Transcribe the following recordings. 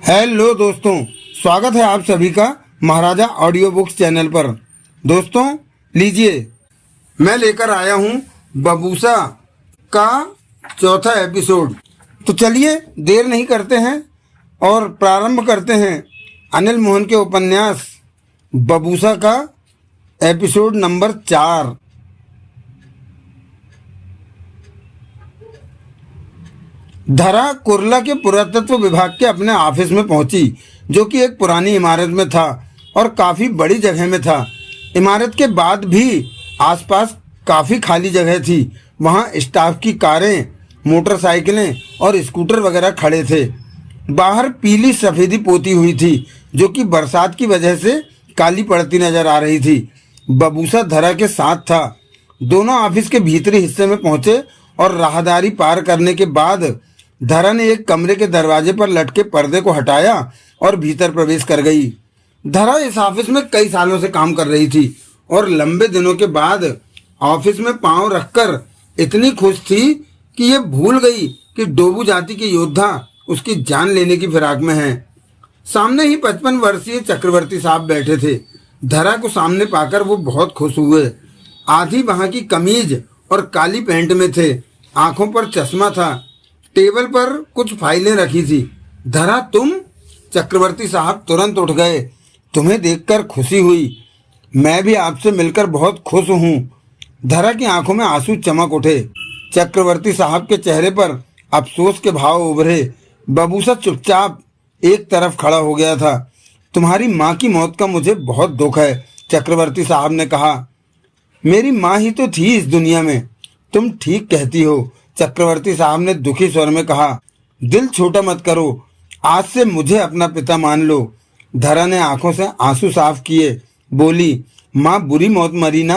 Hello दोस्तों, स्वागत है आप सभी का महाराजा ऑडियो बुक्स चैनल पर। दोस्तों लीजिए, मैं लेकर आया हूँ बबूसा का चौथा एपिसोड। तो चलिए देर नहीं करते हैं और प्रारंभ करते हैं अनिल मोहन के उपन्यास बबूसा का एपिसोड नंबर 4। धरा कुर्ला के पुरातत्व विभाग के अपने ऑफिस में पहुंची, जो कि एक पुरानी इमारत में था और काफ़ी बड़ी जगह में था। इमारत के बाद भी आसपास काफ़ी खाली जगह थी। वहां स्टाफ की कारें, मोटरसाइकिलें और स्कूटर वगैरह खड़े थे। बाहर पीली सफ़ेदी पोती हुई थी, जो कि बरसात की वजह से काली पड़ती नजर आ रही थी। बबूसा धरा के साथ था। दोनों ऑफिस के भीतरी हिस्से में पहुंचे और राहदारी पार करने के बाद धरा ने एक कमरे के दरवाजे पर लटके पर्दे को हटाया और भीतर प्रवेश कर गई। धरा इस ऑफिस में कई सालों से काम कर रही थी और लंबे दिनों के बाद ऑफिस में पांव रखकर इतनी खुश थी कि ये भूल गई कि डोबू जाति के योद्धा उसकी जान लेने की फिराक में हैं। सामने ही 55 वर्षीय चक्रवर्ती साहब बैठे थे। धरा को सामने पाकर वो बहुत खुश हुए। आधी वहां की कमीज और काली पैंट में थे। आंखों पर चश्मा था। टेबल पर कुछ फाइलें रखी थी। धरा, तुम? चक्रवर्ती साहब तुरंत उठ गए। तुम्हें देखकर खुशी हुई। मैं भी आपसे मिलकर बहुत खुश हूँ। धरा की आंखों में आंसू चमक उठे। चक्रवर्ती साहब के चेहरे पर अफसोस के भाव उभरे। बबूसा चुपचाप एक तरफ खड़ा हो गया था। तुम्हारी माँ की मौत का मुझे बहुत दुख है, चक्रवर्ती साहब ने कहा। मेरी माँ ही तो थी इस दुनिया में। तुम ठीक कहती हो, चक्रवर्ती साहब ने दुखी स्वर में कहा। दिल छोटा मत करो, आज से मुझे अपना पिता मान लो। धरा ने आंखों से आंसू साफ किए, बोली, माँ बुरी मौत मरी ना?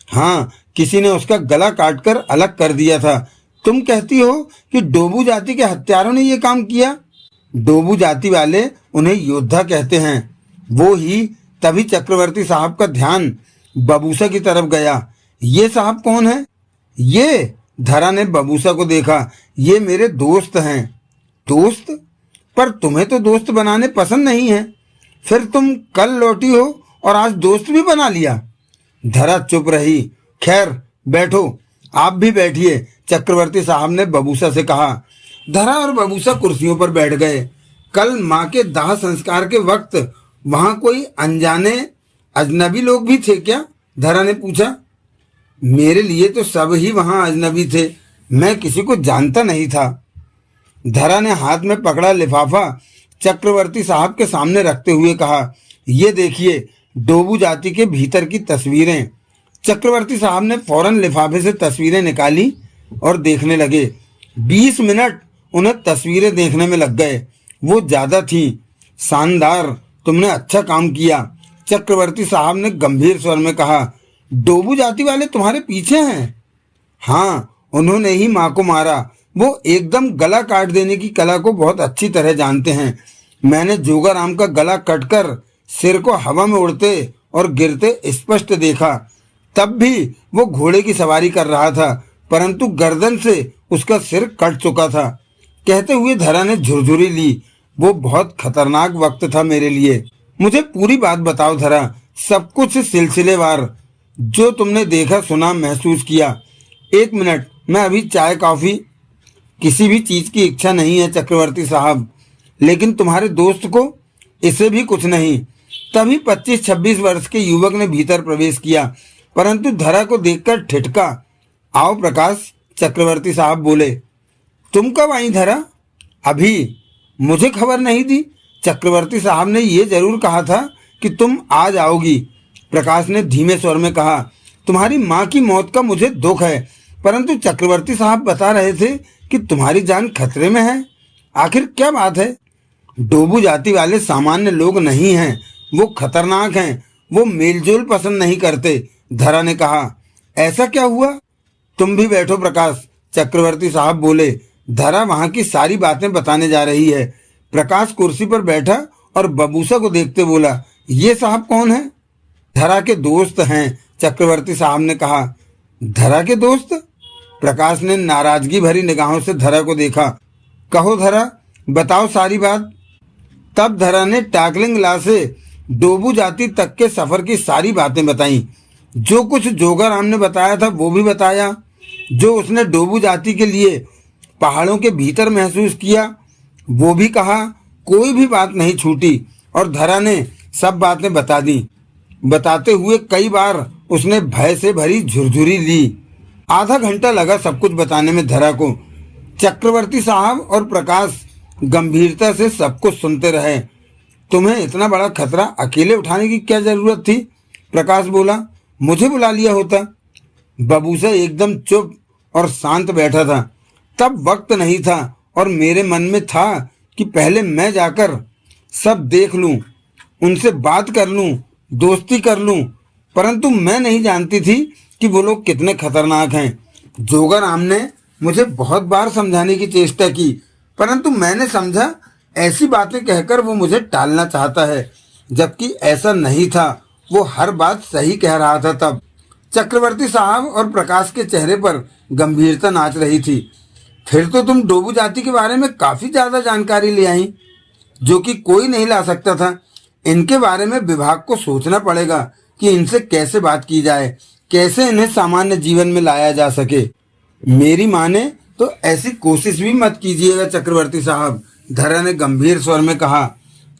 हाँ, किसी ने उसका गला काटकर अलग कर दिया था। तुम कहती हो कि डोबू जाति के हत्यारों ने ये काम किया? डोबू जाति वाले उन्हें योद्धा कहते हैं। वो ही। तभी चक्रवर्ती साहब का ध्यान बबूसा की तरफ गया। ये साहब कौन है? ये? धरा ने बबूसा को देखा। ये मेरे दोस्त हैं। दोस्त? पर तुम्हें तो दोस्त बनाने पसंद नहीं है। फिर तुम कल लौटी हो और आज दोस्त भी बना लिया। धरा चुप रही। खैर बैठो, आप भी बैठिए, चक्रवर्ती साहब ने बबूसा से कहा। धरा और बबूसा कुर्सियों पर बैठ गए। कल माँ के दाह संस्कार के वक्त वहां कोई अनजाने अजनबी लोग भी थे क्या? धरा ने पूछा। मेरे लिए तो सब ही वहां अजनबी थे। मैं किसी को जानता नहीं था। धरा ने हाथ में पकड़ा लिफाफा चक्रवर्ती साहब के सामने रखते हुए कहा, ये देखिए, डोबू जाति के भीतर की तस्वीरें। चक्रवर्ती साहब ने फौरन लिफाफे से तस्वीरें निकाली और देखने लगे। 20 मिनट उन्हें तस्वीरें देखने में लग गए। वो ज्यादा थी। शानदार, तुमने अच्छा काम किया, चक्रवर्ती साहब ने गंभीर स्वर में कहा। डोबू जाति वाले तुम्हारे पीछे हैं? हाँ, उन्होंने ही माँ को मारा। वो एकदम गला काट देने की कला को बहुत अच्छी तरह जानते हैं। मैंने जोगाराम का गला कटकर सिर को हवा में उड़ते और गिरते स्पष्ट देखा। तब भी वो घोड़े की सवारी कर रहा था, परंतु गर्दन से उसका सिर कट चुका था। कहते हुए धरा ने झुरझुरी ली। वो बहुत खतरनाक वक्त था मेरे लिए। मुझे पूरी बात बताओ धरा, सब कुछ सिलसिलेवार, जो तुमने देखा, सुना, महसूस किया। 1 मिनट, मैं अभी चाय कॉफी किसी भी चीज की इच्छा नहीं है चक्रवर्ती साहब, लेकिन तुम्हारे दोस्त को इसे भी कुछ नहीं। तभी 25-26 वर्ष के युवक ने भीतर प्रवेश किया, परंतु धरा को देखकर ठिठका। आओ प्रकाश, चक्रवर्ती साहब बोले। तुम कब आई धरा? अभी। मुझे खबर नहीं दी। चक्रवर्ती साहब ने ये जरूर कहा था कि तुम आज आओगी, प्रकाश ने धीमे स्वर में कहा। तुम्हारी माँ की मौत का मुझे दुख है, परंतु चक्रवर्ती साहब बता रहे थे कि तुम्हारी जान खतरे में है। आखिर क्या बात है? डोबू जाति वाले सामान्य लोग नहीं हैं, वो खतरनाक हैं। वो मेलजोल पसंद नहीं करते, धरा ने कहा। ऐसा क्या हुआ? तुम भी बैठो प्रकाश, चक्रवर्ती साहब बोले। धरा वहां की सारी बातें बताने जा रही है। प्रकाश कुर्सी पर बैठा और बबूसा को देखते बोला, ये साहब कौन है? धरा के दोस्त हैं, चक्रवर्ती साहब ने कहा। धरा के दोस्त? प्रकाश ने नाराजगी भरी निगाहों से धरा को देखा। कहो धरा, बताओ सारी बात। तब धरा ने टाकलिंगला से डोबू जाति तक के सफर की सारी बातें बताई। जो कुछ जोगाराम ने बताया था वो भी बताया, जो उसने डोबू जाति के लिए पहाड़ों के भीतर महसूस किया वो भी कहा। कोई भी बात नहीं छूटी और धरा ने सब बातें बता दी। बताते हुए कई बार उसने भय से भरी झुरझुरी ली। आधा घंटा लगा सब कुछ बताने में धरा को। चक्रवर्ती साहब और प्रकाश गंभीरता से सब कुछ सुनते रहे। तुम्हें इतना बड़ा खतरा अकेले उठाने की क्या जरूरत थी? प्रकाश बोला। मुझे बुला लिया होता। बबूसा एकदम चुप और शांत बैठा था। तब वक्त नहीं था और मेरे मन में था कि पहले मैं जाकर सब देख लूं, उनसे बात कर लूं, दोस्ती कर लूं, परंतु मैं नहीं जानती थी कि वो लोग कितने खतरनाक हैं। जोगाराम ने मुझे बहुत बार समझाने की चेष्टा की, परंतु मैंने समझा ऐसी बातें कहकर वो मुझे टालना चाहता है, जबकि ऐसा नहीं था। वो हर बात सही कह रहा था। तब चक्रवर्ती साहब और प्रकाश के चेहरे पर गंभीरता नाच रही थी। फिर तो तुम डोबू जाति के बारे में काफी ज्यादा जानकारी ले आई, जो कि कोई नहीं ला सकता था। इनके बारे में विभाग को सोचना पड़ेगा कि इनसे कैसे बात की जाए, कैसे इन्हें सामान्य जीवन में लाया जा सके। मेरी माने तो ऐसी कोशिश भी मत कीजिएगा चक्रवर्ती साहब, धरा ने गंभीर स्वर में कहा।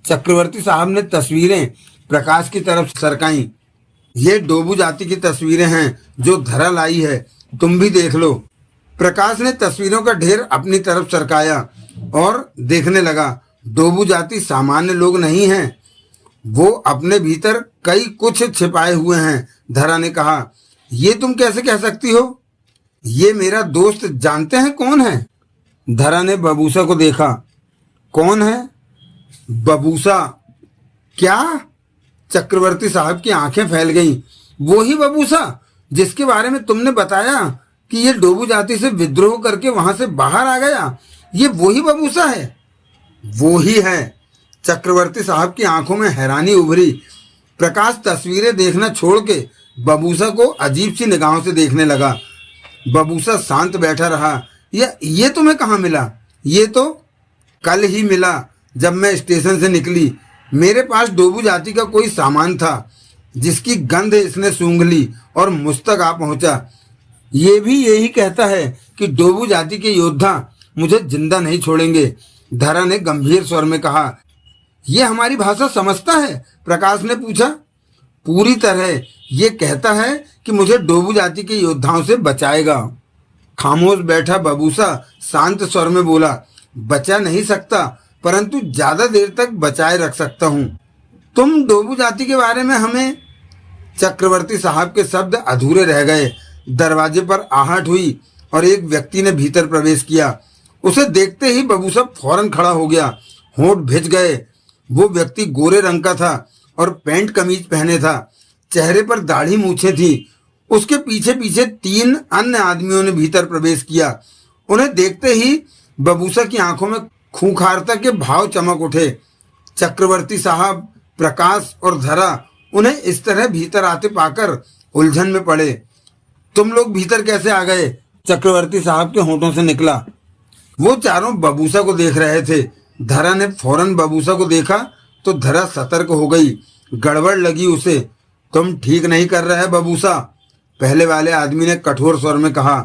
चक्रवर्ती साहब ने तस्वीरें प्रकाश की तरफ सरकाई। ये डोबू जाति की तस्वीरें हैं जो धरा लाई है, तुम भी देख लो। प्रकाश ने तस्वीरों का ढेर अपनी तरफ सरकाया और देखने लगा। डोबू जाति सामान्य लोग नहीं हैं, वो अपने भीतर कई कुछ छिपाए हुए हैं, धरा ने कहा। ये तुम कैसे कह सकती हो? ये मेरा दोस्त जानते हैं कौन है? धरा ने बबूसा को देखा। कौन है? बबूसा? क्या? चक्रवर्ती साहब की आंखें फैल गईं। वो ही बबूसा जिसके बारे में तुमने बताया कि ये डोबू जाति से विद्रोह करके वहां से बाहर आ गया, ये वही बबूसा है? वो ही है। चक्रवर्ती साहब की आंखों में हैरानी उभरी। प्रकाश तस्वीरें देखना छोड़ के बबूसा को अजीब सी निगाहों से देखने लगा। बबूसा शांत बैठा रहा। ये तुम्हें कहाँ मिला? ये तो कल ही मिला, जब मैं स्टेशन से निकली। मेरे पास डोबू जाति का कोई सामान था जिसकी गंध इसने सूंघ ली और मुझ तक आ पहुंचा। ये भी यही कहता है कि डोबू जाति के योद्धा मुझे जिंदा नहीं छोड़ेंगे, धरा ने गंभीर स्वर में कहा। ये हमारी भाषा समझता है? प्रकाश ने पूछा। पूरी तरह। ये कहता है कि मुझे डोबू जाति के योद्धाओं से बचाएगा। खामोश बैठा बबूसा शांत स्वर में बोला। बचा नहीं सकता, परंतु ज्यादा देर तक बचाए रख सकता हूँ। तुम डोबू जाति के बारे में हमें? चक्रवर्ती साहब के शब्द अधूरे रह गए। दरवाजे पर आहट हुई और एक व्यक्ति ने भीतर प्रवेश किया। उसे देखते ही बबूसा फौरन खड़ा हो गया। होंठ भिज गए। वो व्यक्ति गोरे रंग का था और पैंट कमीज पहने था। चेहरे पर दाढ़ी मूछें थी। उसके पीछे पीछे 3 अन्य आदमियों ने भीतर प्रवेश किया। उन्हें देखते ही बबूसा की आंखों में खूंखारता के भाव चमक उठे। चक्रवर्ती साहब, प्रकाश और धरा उन्हें इस तरह भीतर आते पाकर उलझन में पड़े। तुम लोग भीतर कैसे आ गए? चक्रवर्ती साहब के होठों से निकला। वो चारों बबूसा को देख रहे थे। धरा ने फौरन बबूसा को देखा तो धरा सतर्क हो गई। गड़बड़ लगी उसे। तुम ठीक नहीं कर रहे बबूसा, पहले वाले आदमी ने कठोर स्वर में कहा।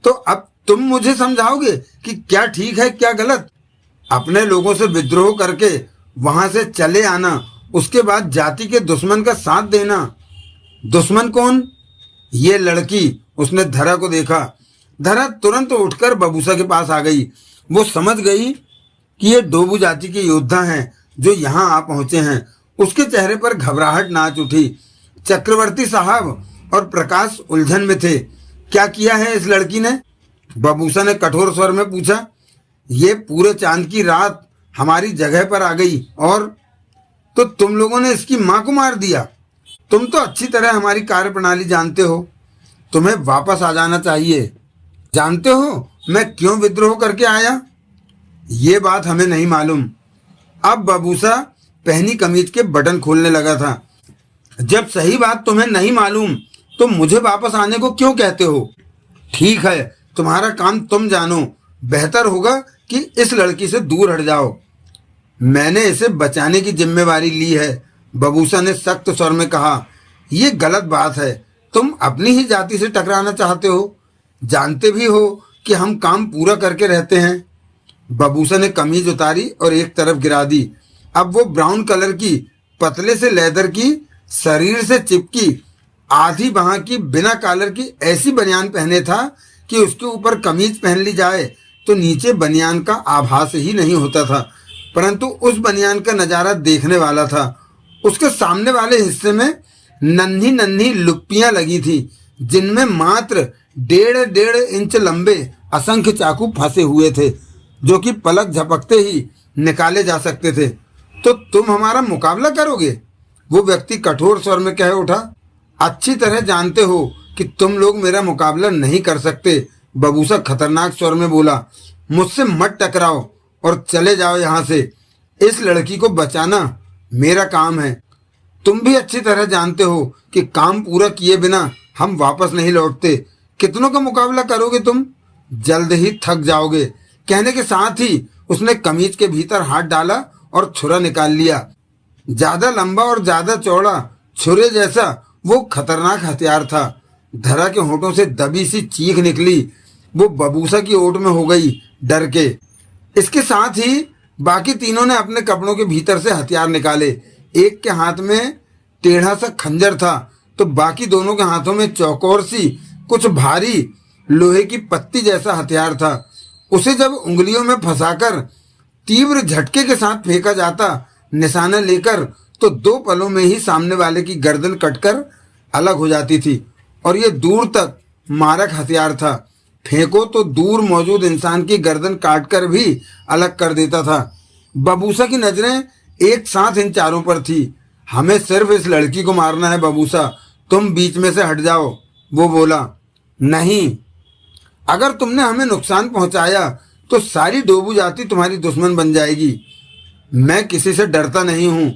तो अब तुम मुझे समझाओगे कि क्या ठीक है क्या गलत? अपने लोगों से विद्रोह करके वहां से चले आना, उसके बाद जाति के दुश्मन का साथ देना। दुश्मन कौन? ये लड़की। उसने धरा को देखा। धरा तुरंत उठकर बबूसा के पास आ गई। वो समझ गई कि ये डोबू जाति के योद्धा हैं जो यहाँ आ पहुंचे हैं। उसके चेहरे पर घबराहट नाच उठी। चक्रवर्ती साहब और प्रकाश उलझन में थे। क्या किया है इस लड़की ने? बबूसा ने कठोर स्वर में पूछा। ये पूरे चांद की रात हमारी जगह पर आ गई और तो तुम लोगों ने इसकी मां को मार दिया। तुम तो अच्छी तरह हमारी कार्यप्रणाली जानते हो। तुम्हें वापस आ जाना चाहिए। जानते हो मैं क्यों विद्रोह करके आया? ये बात हमें नहीं मालूम। अब बबूसा पहनी कमीज के बटन खोलने लगा था। जब सही बात तुम्हें नहीं मालूम तो मुझे वापस आने को क्यों कहते हो? ठीक है, तुम्हारा काम तुम जानो। बेहतर होगा कि इस लड़की से दूर हट जाओ। मैंने इसे बचाने की जिम्मेवारी ली है। बबूसा ने सख्त स्वर में कहा। ये गलत बात है। तुम अपनी ही जाति से टकराना चाहते हो। जानते भी हो कि हम काम पूरा करके रहते हैं। बबूसा ने कमीज उतारी और एक तरफ गिरा दी। अब वो ब्राउन कलर की पतले से लेदर की शरीर से चिपकी आधी बाह की बिना कॉलर की ऐसी बनियान पहने था कि उसके ऊपर कमीज पहन ली जाए तो नीचे बनियान का आभास ही नहीं होता था, परंतु उस बनियान का नज़ारा देखने वाला था। उसके सामने वाले हिस्से में नन्ही नन्ही लुप्पियां लगी थी, जिनमें मात्र 1.5 इंच लंबे असंख्य चाकू फंसे हुए थे, जो कि पलक झपकते ही निकाले जा सकते थे। तो तुम हमारा मुकाबला करोगे? वो व्यक्ति कठोर स्वर में कह उठा। अच्छी तरह जानते हो कि तुम लोग मेरा मुकाबला नहीं कर सकते, बबूसा खतरनाक स्वर में बोला। मुझसे मत टकराओ और चले जाओ यहाँ से। इस लड़की को बचाना मेरा काम है। तुम भी अच्छी तरह जानते हो कि काम पूरा किए बिना हम वापस नहीं लौटते। कितनों का मुकाबला करोगे तुम? जल्द ही थक जाओगे। कहने के साथ ही उसने कमीज के भीतर हाथ डाला और छुरा निकाल लिया। ज्यादा लंबा और ज्यादा चौड़ा छुरे जैसा वो खतरनाक हथियार था। धरा के होठों से दबी सी चीख निकली। वो बबूसा की ओट में हो गई डर के। इसके साथ ही बाकी तीनों ने अपने कपड़ों के भीतर से हथियार निकाले। एक के हाथ में टेढ़ा सा खंजर था तो बाकी दोनों के हाथों में चौकोर सी कुछ भारी लोहे की पत्ती जैसा हथियार था। उसे जब उंगलियों में फंसाकर तीव्र झटके के साथ फेंका जाता निशाना लेकर, तो 2 पलों में ही सामने वाले की गर्दन कटकर अलग हो जाती थी। और ये दूर तक मारक हथियार था। फेंको तो दूर मौजूद इंसान की गर्दन काटकर भी अलग कर देता था। बबूसा की नजरें एक साथ इन चारों पर थी। हमें सिर्फ इस लड़की को मारना है बबूसा, तुम बीच में से हट जाओ। वो बोला। नहीं, अगर तुमने हमें नुकसान पहुंचाया तो सारी डोबू जाति तुम्हारी दुश्मन बन जाएगी। मैं किसी से डरता नहीं हूं।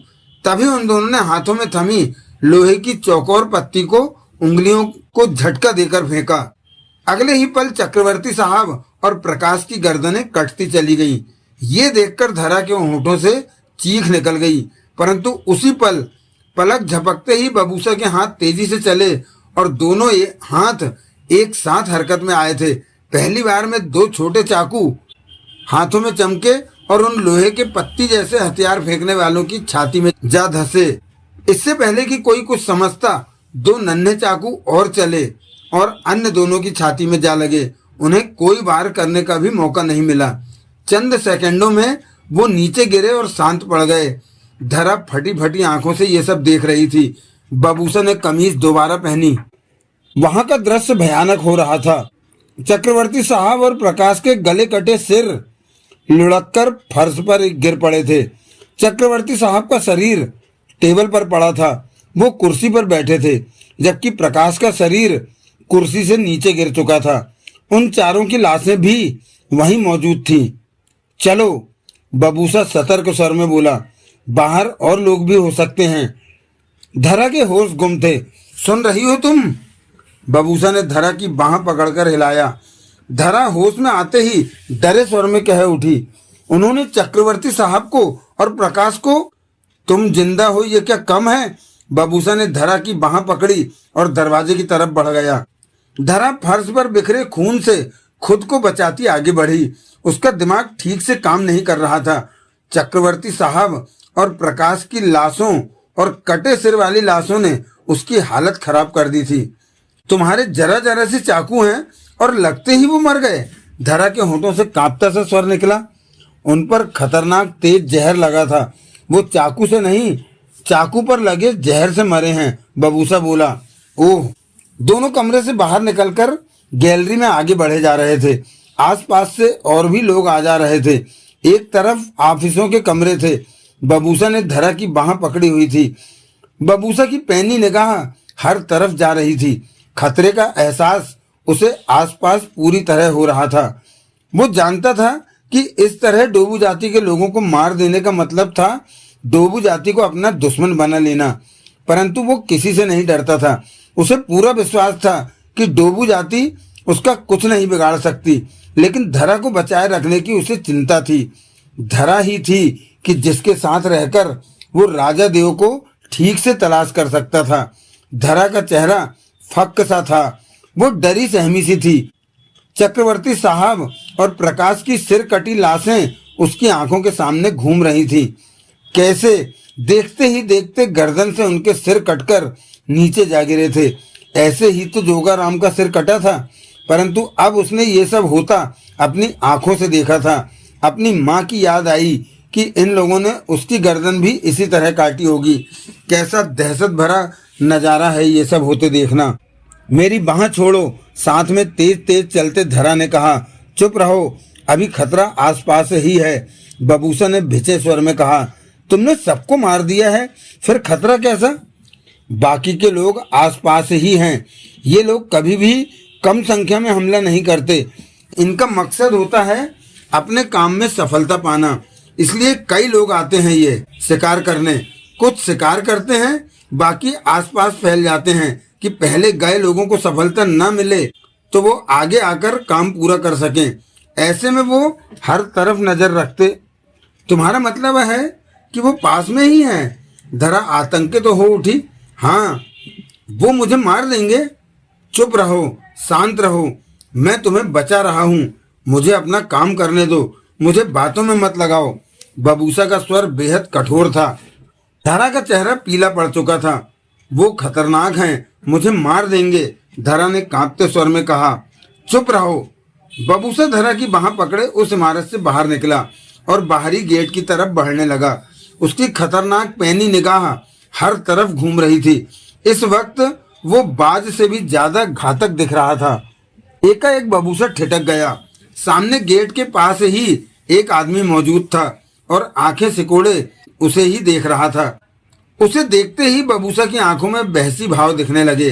तभी उन दोनों ने हाथों में थमी लोहे की चौकोर पत्ती को उंगलियों को झटका देकर फेंका। अगले ही पल चक्रवर्ती साहब और प्रकाश की गर्दनें कटती चली गईं। ये देखकर धरा के होठों से चीख निकल गई, परंतु उसी पल पलक झपकते ही बबूसा के हाथ तेजी से चले और दोनों हाथ एक साथ हरकत में आए थे। पहली बार में 2 छोटे चाकू हाथों में चमके और उन लोहे के पत्ती जैसे हथियार फेंकने वालों की छाती में जा धंसे। इससे पहले कि कोई कुछ समझता, 2 नन्हे चाकू और चले और अन्य दोनों की छाती में जा लगे। उन्हें कोई वार करने का भी मौका नहीं मिला। चंद सेकंडों में वो नीचे गिरे और शांत पड़ गए। धरा फटी फटी आंखों से ये सब देख रही थी। बबूसा ने कमीज दोबारा पहनी। वहां का दृश्य भयानक हो रहा था। चक्रवर्ती साहब और प्रकाश के गले कटे सिर लुढ़ककर फर्श पर गिर पड़े थे। चक्रवर्ती साहब का शरीर टेबल पर पड़ा था। वो कुर्सी पर बैठे थे, जबकि प्रकाश का शरीर कुर्सी से नीचे गिर चुका था। उन चारों की लाशें भी वहीं मौजूद थीं। चलो, बबूसा सतर्क स्वर में बोला। बाहर और लोग भी हो सकते हैं। धरा के होश गुम थे। सुन रही हो तुम? बबूसा ने धरा की बाह पकड़कर हिलाया। धरा होश में आते ही डरे स्वर में कह उठी। उन्होंने चक्रवर्ती साहब को और प्रकाश को। तुम जिंदा हो ये क्या कम है? बबूसा ने धरा की बाह पकड़ी और दरवाजे की तरफ बढ़ गया। धरा फर्श पर बिखरे खून से खुद को बचाती आगे बढ़ी। उसका दिमाग ठीक से काम नहीं कर रहा था। चक्रवर्ती साहब और प्रकाश की लाशों और कटे सिर वाली लाशों ने उसकी हालत खराब कर दी थी। तुम्हारे जरा जरा से चाकू हैं और लगते ही वो मर गए। धरा के होठों से कांपता सा स्वर निकला। उन पर खतरनाक तेज जहर लगा था। वो चाकू से नहीं, चाकू पर लगे जहर से मरे हैं, बबूसा बोला। ओह। दोनों कमरे से बाहर निकलकर गैलरी में आगे बढ़े जा रहे थे। आसपास से और भी लोग आ जा रहे थे। एक तरफ ऑफिसों के कमरे थे। बबूसा ने धरा की बाह पकड़ी हुई थी। बबूसा की पैनी निगाह हर तरफ जा रही थी। खतरे का एहसास उसे आसपास पूरी तरह हो रहा था। वो जानता था कि इस तरह डोबू जाति के लोगों को मार देने का मतलब था डोबू जाति को अपना दुश्मन बना लेना, परंतु वो किसी से नहीं डरता था। उसे पूरा विश्वास था कि डोबू जाति उसका कुछ नहीं बिगाड़ सकती, लेकिन धरा को बचाए रखने की उसे चिंता थी। धरा ही थी कि जिसके साथ रहकर वो राजा देव को ठीक से तलाश कर सकता था। धरा का चेहरा फक्क सा था, वो डरी सहमी सी थी। चक्रवर्ती साहब और प्रकाश की सिर कटी लाशें उसकी आंखों के सामने घूम रही थी। कैसे देखते ही देखते गर्दन से उनके सिर कटकर नीचे जा गिरे थे। ऐसे ही तो जोगाराम का सिर कटा था, परंतु अब उसने ये सब होता अपनी आंखों से देखा था। अपनी माँ की याद आई कि इन लोगों ने उसकी गर्दन भी इसी तरह काटी होगी। कैसा दहशत भरा नजारा है ये सब होते देखना। मेरी बाह छोड़ो, साथ में तेज तेज चलते धरा ने कहा। चुप रहो, अभी खतरा आसपास ही है, बबूसा ने भिचे स्वर में कहा। तुमने सबको मार दिया है, फिर खतरा कैसा? बाकी के लोग आसपास ही हैं। ये लोग कभी भी कम संख्या में हमला नहीं करते। इनका मकसद होता है अपने काम में सफलता पाना, इसलिए कई लोग आते हैं ये शिकार करने। कुछ शिकार करते हैं, बाकी आसपास फैल जाते हैं कि पहले गए लोगों को सफलता न मिले तो वो आगे आकर काम पूरा कर सकें। ऐसे में वो हर तरफ नजर रखते। तुम्हारा मतलब है कि वो पास में ही है? धरा आतंकित तो हो उठी। हाँ, वो मुझे मार देंगे। चुप रहो, शांत रहो, मैं तुम्हें बचा रहा हूँ। मुझे अपना काम करने दो, मुझे बातों में मत लगाओ। बबूसा का स्वर बेहद कठोर था। धरा का चेहरा पीला पड़ चुका था। वो खतरनाक हैं, मुझे मार देंगे, धरा ने कांपते स्वर में कहा। चुप रहो। बबूसा धरा की बाह पकड़े उस इमारत से बाहर निकला और बाहरी गेट की तरफ बढ़ने लगा। उसकी खतरनाक पैनी निगाह हर तरफ घूम रही थी। इस वक्त वो बाज से भी ज्यादा घातक दिख रहा था। एकाएक बबूसा ठिठक गया। सामने गेट के पास ही एक आदमी मौजूद था और आंखें सिकोड़े उसे ही देख रहा था। उसे देखते ही बबूसा की आंखों में बहसी भाव दिखने लगे।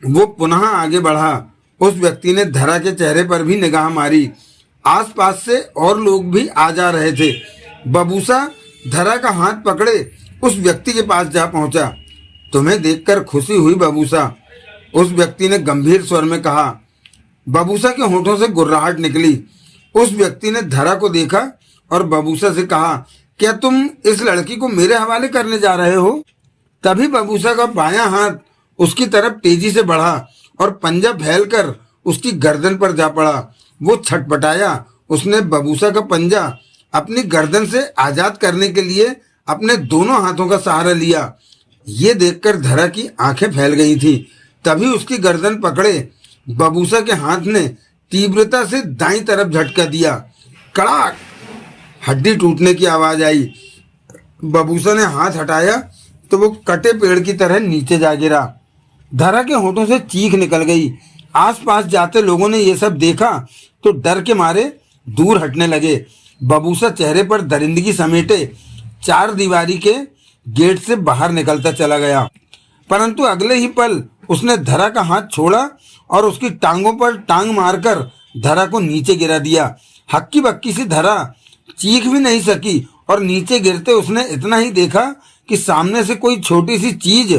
वो पुनः आगे बढ़ा। उस व्यक्ति ने धरा के चेहरे पर भी निगाह मारी। आसपास से और लोग भी आ जा रहे थे। बबूसा धरा का हाथ पकड़े उस व्यक्ति के पास जा पहुंचा। तुम्हें देखकर खुशी हुई बबूसा, उस व्यक्ति ने गंभीर स्वर में कहा। बबूसा के होठों से गुर्राहट निकली। उस व्यक्ति ने धरा को देखा और बबूसा से कहा, क्या तुम इस लड़की को मेरे हवाले करने जा रहे हो? तभी बबूसा का बायां हाथ उसकी तरफ तेजी से बढ़ा और पंजा फैलकर उसकी गर्दन पर जा पड़ा। वो छटपटाया। उसने बबूसा का पंजा अपनी गर्दन से आजाद करने के लिए अपने दोनों हाथों का सहारा लिया। ये देखकर धरा की आंखें फैल गई थी। तभी उसकी गर्दन पकड़े बबूसा के हाथ ने तीव्रता से दाईं तरफ झटका दिया। कड़ाक, हड्डी टूटने की आवाज आई। बबूसा ने हाथ हटाया तो वो कटे पेड़ की तरह नीचे जा गिरा। धरा के होठों से चीख निकल गई। आसपास जाते लोगों ने ये सब देखा तो डर के मारे दूर हटने लगे। बबूसा चेहरे पर दरिंदगी समेटे चार दीवारी के गेट से बाहर निकलता चला गया, परंतु अगले ही पल उसने धरा का हाथ छोड़ा और उसकी टांगों पर टांग मारकर धरा को नीचे गिरा दिया। हक्की बक्की सी धरा चीख भी नहीं सकी और नीचे गिरते उसने इतना ही देखा कि सामने से कोई छोटी सी चीज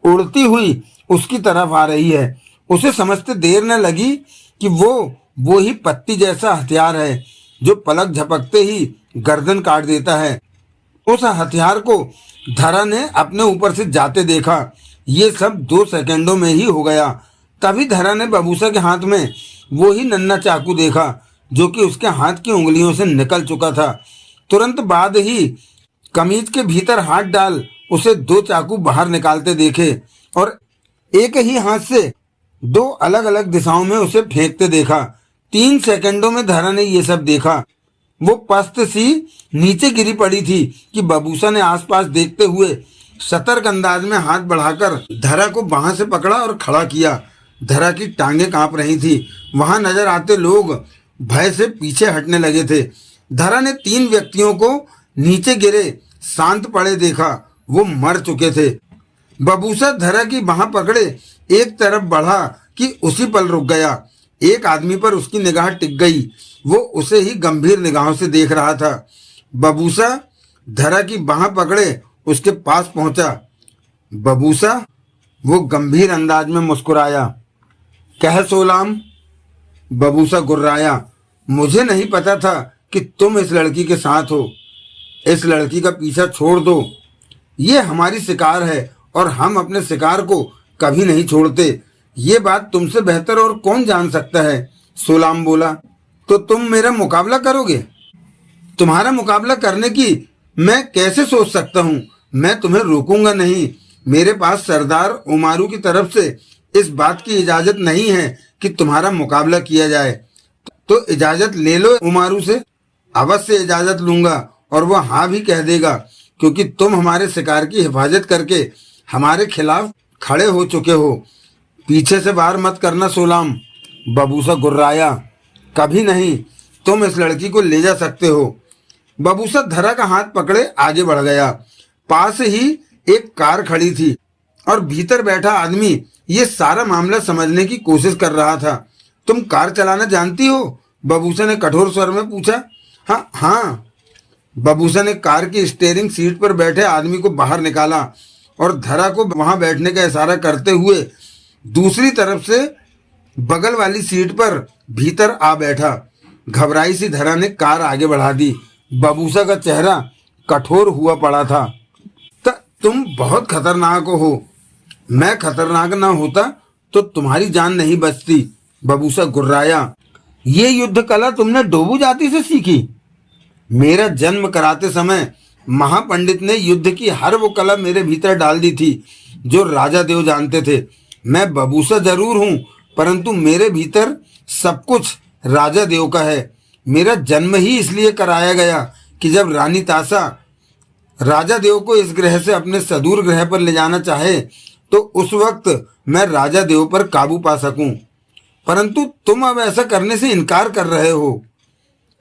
उड़ती हुई उसकी तरफ आ रही है। उसे समझते देर न लगी कि वो ही पत्ती जैसा हथियार है जो पलक झपकते ही गर्दन काट देता है। उस हथियार को धरा ने अपने ऊपर से जाते देखा। ये सब 2 सेकंडों में ही हो गया। तभी धरा ने बबूसा के हाथ में वो ही नन्हा चाकू देखा जो कि उसके हाथ की उंगलियों से निकल चुका था। तुरंत बाद ही कमीज के भीतर हाथ डाल उसे 2 चाकू बाहर निकालते देखे और एक ही हाथ से 2 अलग अलग दिशाओं में उसे फेंकते देखा। 3 सेकंडों में धरा ने ये सब देखा। वो पस्त सी नीचे गिरी पड़ी थी कि बबूसा ने आसपास देखते हुए सतर्क अंदाज में हाथ बढ़ाकर धरा को बाह से पकड़ा और खड़ा किया। धरा की टांगें कांप रही थी। वहां नजर आते लोग भय से पीछे हटने लगे थे। धरा ने 3 व्यक्तियों को नीचे गिरे शांत पड़े देखा। वो मर चुके थे। बबूसा धरा की बाह पकड़े एक तरफ बढ़ा कि उसी पल रुक गया। एक आदमी पर उसकी निगाह टिक गई। वो उसे ही गंभीर निगाहों से देख रहा था। बबूसा धरा की बाह पकड़े उसके पास पहुंचा। बबूसा, वो गंभीर अंदाज में मुस्कुराया। कह सोलाम। बबूसा गुर्राया। मुझे नहीं पता था कि तुम इस लड़की के साथ हो। इस लड़की का पीछा छोड़ दो, ये हमारी शिकार है और हम अपने शिकार को कभी नहीं छोड़ते। ये बात तुमसे बेहतर और कौन जान सकता है। सुलाम बोला, तो तुम मेरा मुकाबला करोगे? तुम्हारा मुकाबला करने की मैं कैसे सोच सकता हूँ? मैं तुम्हें रोकूंगा नहीं। मेरे पास सरदार उमारू की तरफ से इस बात की इजाजत नहीं है कि तुम्हारा मुकाबला किया जाए। तो इजाजत ले लो उमारू से। अवश्य इजाजत लूंगा और वो हाँ भी कह देगा, क्योंकि तुम हमारे शिकार की हिफाजत करके हमारे खिलाफ खड़े हो चुके हो। पीछे से वार मत करना सुलाम। बबूसा गुर्राया, कभी नहीं, तुम इस लड़की को ले जा सकते हो। बबूसा धरा का हाथ पकड़े आगे बढ़ गया। पास ही एक कार खड़ी थी और भीतर बैठा आदमी ये सारा मामला समझने की कोशिश कर रहा था। तुम कार चलाना जानती हो? बबूसा ने कठोर स्वर में पूछा। हाँ हाँ। बबूसा ने कार की स्टीयरिंग सीट पर बैठे आदमी को बाहर निकाला और धरा को वहां बैठने का इशारा करते हुए दूसरी तरफ से बगल वाली सीट पर भीतर आ बैठा। घबराई सी धरा ने कार आगे बढ़ा दी। बबूसा का चेहरा कठोर हुआ पड़ा था। तुम बहुत खतरनाक हो। मैं खतरनाक ना होता तो तुम्हारी जान नहीं बचती। बबूसा गुर्राया, ये युद्ध कला तुमने डोबू जाति से सीखी? मेरा जन्म कराते समय महापंडित ने युद्ध की हर वो कला मेरे भीतर डाल दी थी जो राजा देव जानते थे। मैं बबूसा जरूर हूँ, परंतु मेरे भीतर सब कुछ राजा देव का है। मेरा जन्म ही इसलिए कराया गया कि जब रानी तासा राजा देव को इस ग्रह से अपने सदूर ग्रह पर ले जाना चाहे तो उस वक्त मैं राजा देव पर काबू पा सकूं। परंतु तुम अब ऐसा करने से इनकार कर रहे हो।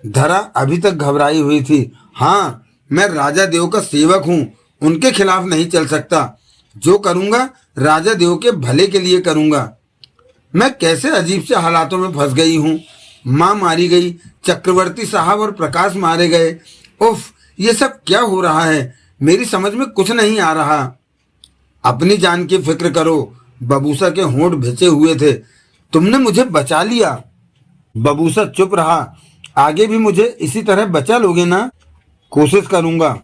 धरा अभी तक घबराई हुई थी। हाँ, मैं राजा देव का सेवक हूँ, उनके खिलाफ नहीं चल सकता। जो करूँगा राजा देव के भले के लिए करूँगा। मैं कैसे अजीब से हालातों में फंस गई हूँ। माँ मारी गई, चक्रवर्ती साहब और प्रकाश मारे गए। उफ, ये सब क्या हो रहा है? मेरी समझ में कुछ नहीं आ रहा। अपनी जान की फिक्र करो। बबूसा के होंठ भिजे हुए थे। तुमने मुझे बचा लिया। बबूसा चुप रहा। आगे भी मुझे इसी तरह बचा लोगे ना? कोशिश करूंगा।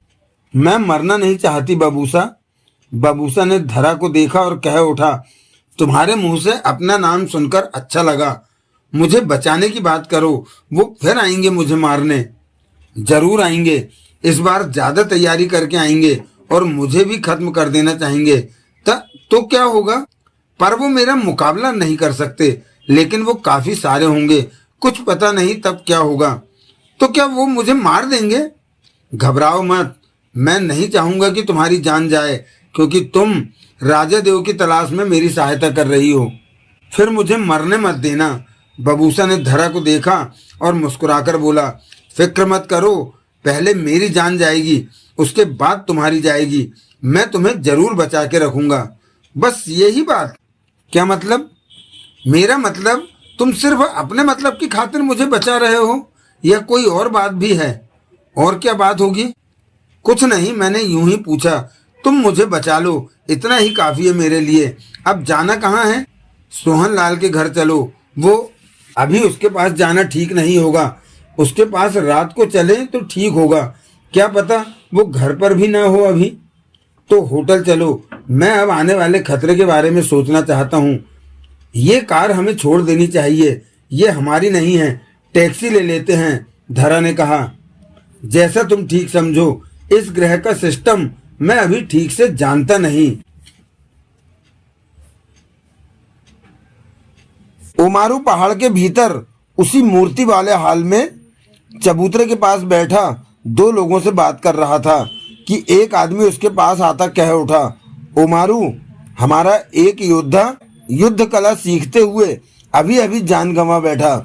मैं मरना नहीं चाहती बबूसा। बबूसा ने धरा को देखा और कह उठा, तुम्हारे मुंह से अपना नाम सुनकर अच्छा लगा। मुझे बचाने की बात करो, वो फिर आएंगे मुझे मारने। जरूर आएंगे। इस बार ज्यादा तैयारी करके आएंगे और मुझे भी खत्म कर देना चाहेंगे। तो क्या होगा? पर वो मेरा मुकाबला नहीं कर सकते, लेकिन वो काफी सारे होंगे। कुछ पता नहीं तब क्या होगा। तो क्या वो मुझे मार देंगे? घबराओ मत। मैं नहीं चाहूंगा कि तुम्हारी जान जाए, क्योंकि तुम राजा देव की तलाश में मेरी सहायता कर रही हो। फिर मुझे मरने मत देना। बबूसा ने धरा को देखा और मुस्कुराकर बोला, फिक्र मत करो, पहले मेरी जान जाएगी, उसके बाद तुम्हारी जाएगी। मैं तुम्हें जरूर बचा के रखूंगा। बस यही बात? क्या मतलब? मेरा मतलब तुम सिर्फ अपने मतलब की खातिर मुझे बचा रहे हो या कोई और बात भी है? और क्या बात होगी? कुछ नहीं, मैंने यूं ही पूछा। तुम मुझे बचा लो, इतना ही काफी है मेरे लिए। अब जाना कहाँ है? सोहन लाल के घर चलो। वो अभी उसके पास जाना ठीक नहीं होगा। उसके पास रात को चले तो ठीक होगा। क्या पता वो घर पर भी ना हो अभी। तो होटल चलो। मैं अब आने वाले खतरे के बारे में सोचना चाहता हूँ। ये कार हमें छोड़ देनी चाहिए, ये हमारी नहीं है। टैक्सी ले लेते हैं, धरा ने कहा। जैसा तुम ठीक समझो। इस ग्रह का सिस्टम मैं अभी ठीक से जानता नहीं। उमारू पहाड़ के भीतर उसी मूर्ति वाले हाल में चबूतरे के पास बैठा दो लोगों से बात कर रहा था कि एक आदमी उसके पास आता कह उठा, उमारू, हमारा एक योद्धा युद्ध कला सीखते हुए अभी अभी जान गंवा बैठा।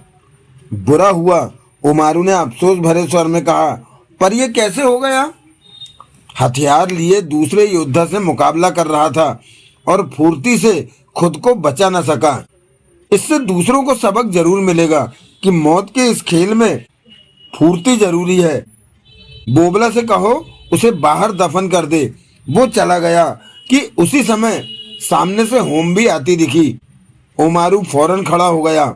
बुरा हुआ, उमारू ने अफसोस भरे स्वर में कहा, पर यह कैसे हो गया? हथियार लिए दूसरे योद्धा से मुकाबला कर रहा था और फुर्ती से खुद को बचा न सका। इससे दूसरों को सबक जरूर मिलेगा कि मौत के इस खेल में फुर्ती जरूरी है। बोबला से कहो उसे बाहर दफन कर दे। वो चला गया कि उसी समय सामने से होम्बी आती दिखी। उमारू फौरन खड़ा हो गया।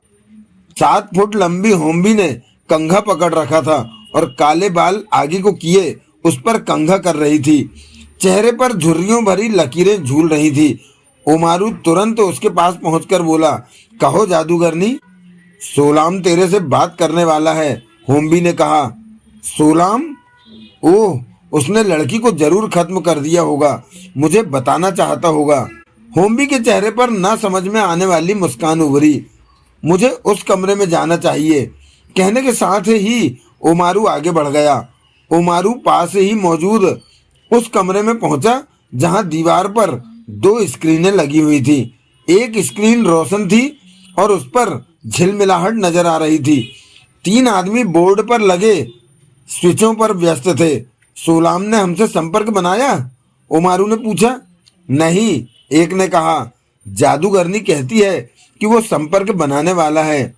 7 फुट लंबी होम्बी ने कंघा पकड़ रखा था और काले बाल आगे को किए उस पर कंघा कर रही थी। चेहरे पर झुर्रियों भरी लकीरें झूल रही थी। ओमारू तुरंत उसके पास पहुंचकर बोला, कहो जादूगरनी। सोलाम तेरे से बात करने वाला है, होम्बी ने कहा। सोलाम? ओह, उसने लड़की को जरूर खत्म कर दिया होगा, मुझे बताना चाहता होगा। होम्बी के चेहरे पर ना समझ में आने वाली मुस्कान उभरी। मुझे उस कमरे में जाना चाहिए, कहने के साथ ही ओमारू आगे बढ़ गया। ओमारू पास ही मौजूद उस कमरे में पहुंचा जहां दीवार पर 2 स्क्रीनें लगी हुई थी। एक स्क्रीन रोशन थी और उस पर झिलमिलाहट नजर आ रही थी। 3 आदमी बोर्ड पर लगे स्विचों पर व्यस्त थे। सोलाम ने हमसे संपर्क बनाया? ओमारू ने पूछा। नहीं, एक ने कहा। जादूगरनी कहती है कि वो संपर्क बनाने वाला है,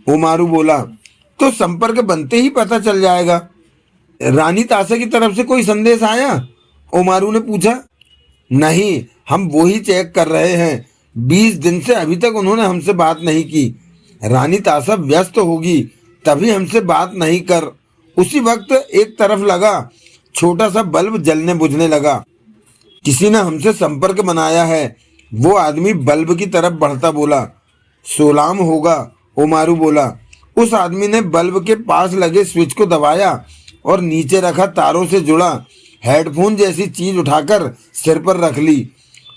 ओमारू बोला। तो संपर्क बनते ही पता चल जाएगा। रानी ताशा की तरफ से कोई संदेश आया? ओमारू ने पूछा। नहीं, हम वो ही चेक कर रहे हैं। 20 दिन से अभी तक उन्होंने हमसे बात नहीं की। रानी ताशा व्यस्त होगी, तभी हमसे बात नहीं कर। उसी वक्त एक तरफ लगा छोटा सा बल्ब जलने बुझने लगा। किसी ने हमसे संपर्क बनाया है, वो आदमी बल्ब की तरफ बढ़ता बोला। सोलाम होगा, ओमारू बोला। उस आदमी ने बल्ब के पास लगे स्विच को दबाया और नीचे रखा तारों से जुड़ा हेडफोन जैसी चीज उठाकर सिर पर रख ली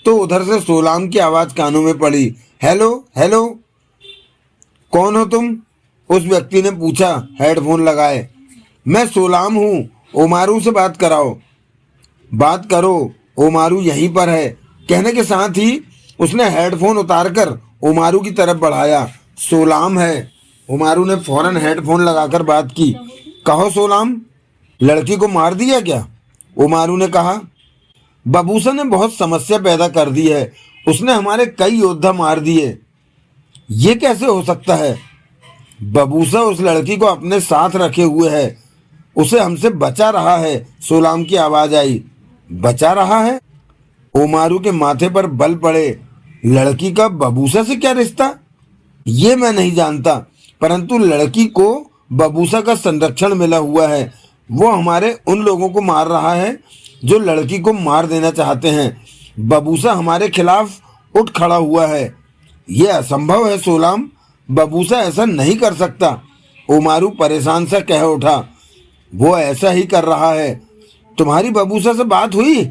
तो उधर से सोलाम की आवाज कानों में पड़ी। हेलो हेलो, कौन हो तुम? उस व्यक्ति ने पूछा हेडफोन लगाए। मैं सोलाम हूँ, ओमारू से बात कराओ। बात करो, ओमारू यहीं पर है, कहने के साथ ही उसने हेडफोन उतारकर ओमारू की तरफ बढ़ाया। सोलाम है। ओमारू ने फौरन हेडफोन लगाकर बात की। कहो सोलाम, लड़की को मार दिया क्या? ओमारू ने कहा। बबूसा ने बहुत समस्या पैदा कर दी है, उसने हमारे कई योद्धा मार दिए। ये कैसे हो सकता है? बबूसा उस लड़की को अपने साथ रखे हुए है, उसे हमसे बचा रहा है। सोलाम की आवाज आई। बचा रहा है? ओमारू के माथे पर बल पड़े। लड़की का बबूसा से क्या रिश्ता? ये मैं नहीं जानता, परंतु लड़की को बबूसा का संरक्षण मिला हुआ है। वो हमारे उन लोगों को मार रहा है जो लड़की को मार देना चाहते हैं। बबूसा हमारे खिलाफ उठ खड़ा हुआ है। ये असंभव है सोलाम, बबूसा ऐसा नहीं कर सकता। ओमारू परेशान सा कह उठा। वो ऐसा ही कर रहा है। तुम्हारी बबूसा से बात हुई?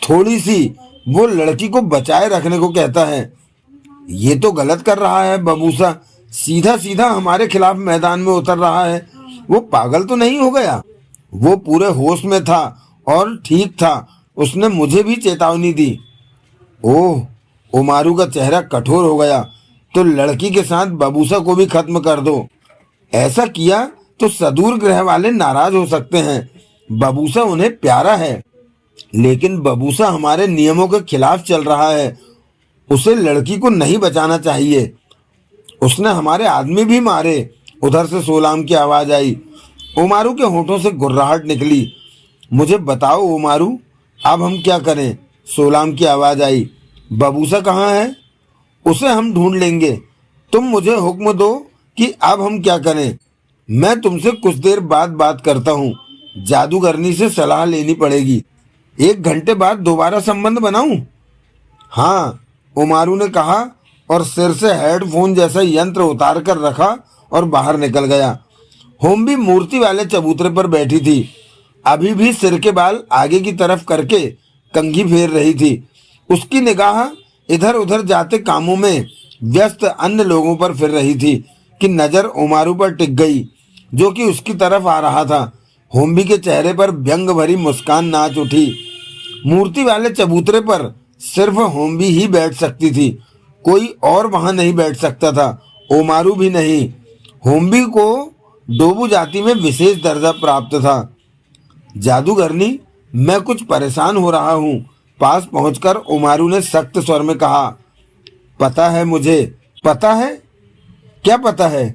थोड़ी सी। वो लड़की को बचाए रखने को कहता है। ये तो गलत कर रहा है बबूसा, सीधा सीधा हमारे खिलाफ मैदान में उतर रहा है। वो पागल तो नहीं हो गया? वो पूरे होश में था और ठीक था, उसने मुझे भी चेतावनी दी। ओह, ओमारू का चेहरा कठोर हो गया। तो लड़की के साथ बबूसा को भी खत्म कर दो। ऐसा किया तो सदूर ग्रह वाले नाराज हो सकते हैं। बबूसा उन्हें प्यारा है, लेकिन बबूसा हमारे नियमों के खिलाफ चल रहा है। उसे लड़की को नहीं बचाना चाहिए। उसने हमारे आदमी भी मारे। उधर से सोलाम की आवाज आई। ओमारू के होठों से गुर्राहट निकली। मुझे बताओ ओमारू, अब हम क्या करें? सोलाम की आवाज आई। बबूसा कहाँ है? उसे हम ढूंढ लेंगे। तुम मुझे हुक्म दो कि अब हम क्या करें। मैं तुमसे कुछ देर बाद बात करता हूँ, जादूगरनी से सलाह लेनी पड़ेगी। 1 घंटे बाद दोबारा संबंध बनाऊं? हाँ, ओमारू ने कहा और सिर से हेडफोन जैसा यंत्र उतार कर रखा और बाहर निकल गया। होम्बी मूर्ति वाले चबूतरे पर बैठी थी, अभी भी सिर के बाल आगे की तरफ करके कंघी फेर रही थी। उसकी निगाह इधर उधर जाते कामों में व्यस्त अन्य लोगों पर फिर रही थी कि नजर ओमारू पर टिक गई, जो कि उसकी तरफ आ रहा था। होम्बी के चेहरे पर व्यंग भरी मुस्कान नाच उठी। मूर्ति वाले चबूतरे पर सिर्फ होम्बी ही बैठ सकती थी, कोई और वहां नहीं बैठ सकता था, ओमारू भी नहीं। होम्बी को डोबू जाति में विशेष दर्जा प्राप्त था। जादूगरनी, मैं कुछ परेशान हो रहा हूँ, पास पहुंचकर ओमारू ने सख्त स्वर में कहा। पता है मुझे। पता है? क्या पता है?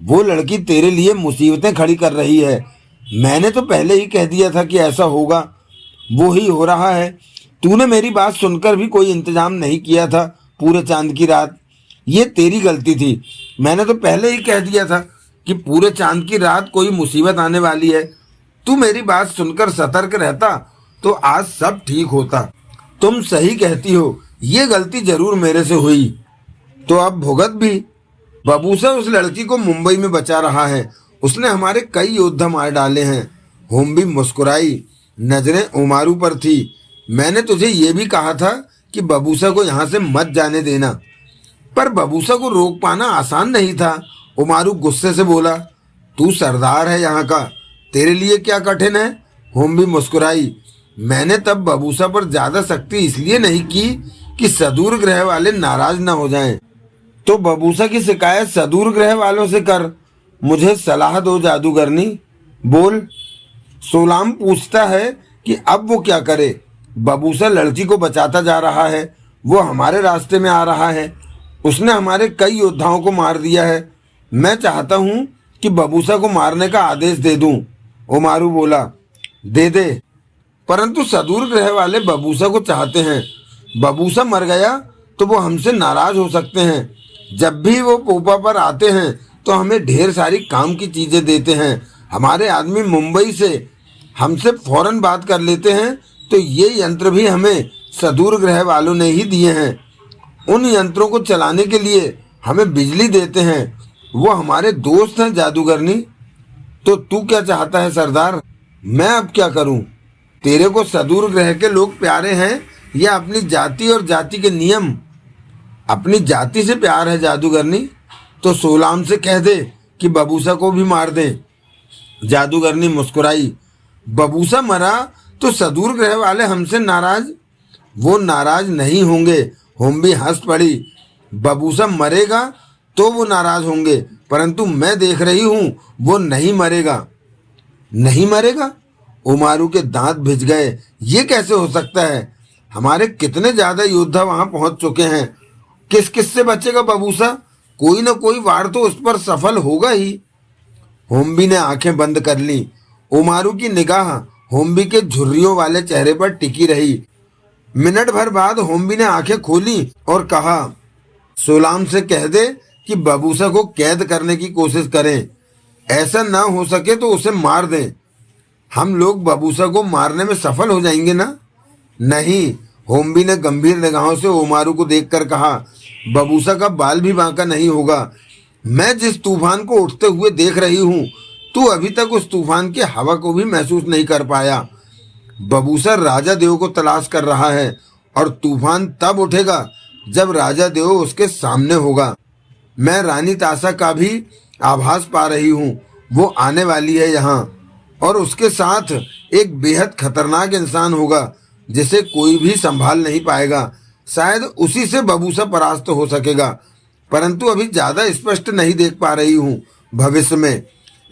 वो लड़की तेरे लिए मुसीबतें खड़ी कर रही है। मैंने तो पहले ही कह दिया था कि ऐसा होगा, वो ही हो रहा है। तूने मेरी बात सुनकर भी कोई इंतजाम नहीं किया था पूरे चांद की रात। ये तेरी गलती थी। मैंने तो पहले ही कह दिया था कि पूरे चांद की रात कोई मुसीबत आने वाली है। तू मेरी बात सुनकर सतर्क रहता तो आज सब ठीक होता। तुम सही कहती हो, ये गलती जरूर मेरे से हुई, तो अब भुगत भी। बबूसा उस लड़की को मुंबई में बचा रहा है, उसने हमारे कई योद्धा मार डाले हैं। होम्बी मुस्कुराई, नजरें उमारू पर थी। मैंने तुझे ये भी कहा था कि बबूसा को यहाँ से मत जाने देना, पर बबूसा को रोक पाना आसान नहीं था। उमारू गुस्से से बोला, तू सरदार है यहाँ का, तेरे लिए क्या कठिन है। होम्बी मुस्कुराई, मैंने तब बबूसा पर ज्यादा सख्ती इसलिए नहीं की कि सदूर ग्रह वाले नाराज ना हो जाएं। तो बबूसा की शिकायत सदूर ग्रह वालों से कर। मुझे सलाह दो जादूगरनी, बोल। सोलाम पूछता है कि अब वो क्या करे। बबूसा लड़की को बचाता जा रहा है, वो हमारे रास्ते में आ रहा है, उसने हमारे कई योद्धाओं को मार दिया है। मैं चाहता हूँ कि बबूसा को मारने का आदेश दे दूं। उमारू बोला, दे दे, परंतु सदूर ग्रह वाले बबूसा को चाहते हैं। बबूसा मर गया तो वो हमसे नाराज हो सकते हैं। जब भी वो पोपा पर आते हैं तो हमें ढेर सारी काम की चीजें देते हैं। हमारे आदमी मुंबई से हमसे फौरन बात कर लेते हैं, तो ये यंत्र भी हमें सदूर ग्रह वालों ने ही दिए हैं। उन यंत्रों को चलाने के लिए हमें बिजली देते हैं। वो हमारे दोस्त हैं जादूगरनी। तो तू क्या चाहता है सरदार? मैं अब क्या करूं? तेरे को सदूर ग्रह के लोग प्यारे हैं या अपनी जाति और जाति के नियम? अपनी जाति से प्यार है जादूगरनी, तो सोलाम से कह दे कि बबूसा को भी मार दे। जादूगरनी मुस्कुराई, बबूसा मरा तो सदूर ग्रह वाले हमसे नाराज? वो नाराज नहीं होंगे। होम्बी हंस पड़ी, बबूसा मरेगा तो वो नाराज होंगे, परंतु मैं देख रही हूं वो नहीं मरेगा। नहीं मरेगा? उमारू के दांत भिज गए। ये कैसे हो सकता है? हमारे कितने ज्यादा योद्धा वहां पहुंच चुके हैं। किस किस से बचेगा बबूसा? कोई न कोई वार तो उस पर सफल होगा ही। होम्बी ने आंखें बंद कर ली। उमारू की निगाह होम्बी के झुर्रियों वाले चेहरे पर टिकी रही। मिनट भर बाद होम्बी ने आंखें खोली और कहा, सोलाम से कह दे कि बबूसा को कैद करने की कोशिश करें। ऐसा ना हो सके तो उसे मार दें। हम लोग बबूसा को मारने में सफल हो जाएंगे ना? नहीं। होम्बी ने गंभीर निगाहों से उमारू को देखकर कहा, बबूसा का बाल भी बांका नहीं होगा। मैं जिस तूफान को उठते हुए देख रही हूँ, तू अभी तक उस तूफान की हवा को भी महसूस नहीं कर पाया। बबूसा राजा देव को तलाश कर रहा है और तूफान तब उठेगा जब राजा देव उसके सामने होगा। मैं रानी तासा का भी आभास पा रही हूँ। वो आने वाली है यहाँ, और उसके साथ एक बेहद खतरनाक इंसान होगा जिसे कोई भी संभाल नहीं पाएगा। शायद उसी से बबूसा परास्त हो सकेगा, परंतु अभी ज्यादा स्पष्ट नहीं देख पा रही हूँ भविष्य में।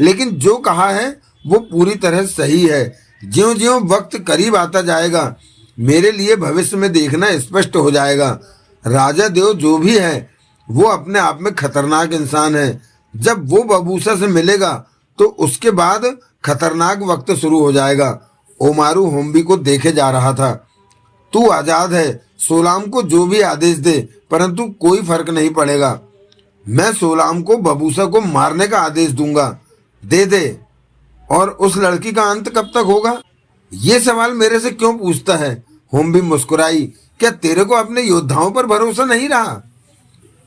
लेकिन जो कहा है वो पूरी तरह सही है। ज्यों ज्यों वक्त करीब आता जाएगा, मेरे लिए भविष्य में देखना स्पष्ट हो जाएगा। राजा देव जो भी है वो अपने आप में खतरनाक इंसान है। जब वो बबूसा से मिलेगा तो उसके बाद खतरनाक वक्त शुरू हो जाएगा। ओमारू होम्बी को देखे जा रहा था। तू आजाद है, सोलाम को जो भी आदेश दे, परंतु कोई फर्क नहीं पड़ेगा। मैं सोलाम को बबूसा को मारने का आदेश दूंगा। दे दे। और उस लड़की का अंत कब तक होगा? ये सवाल मेरे से क्यों पूछता है? होम्बी मुस्कुराई, क्या तेरे को अपने योद्धाओं पर भरोसा नहीं रहा?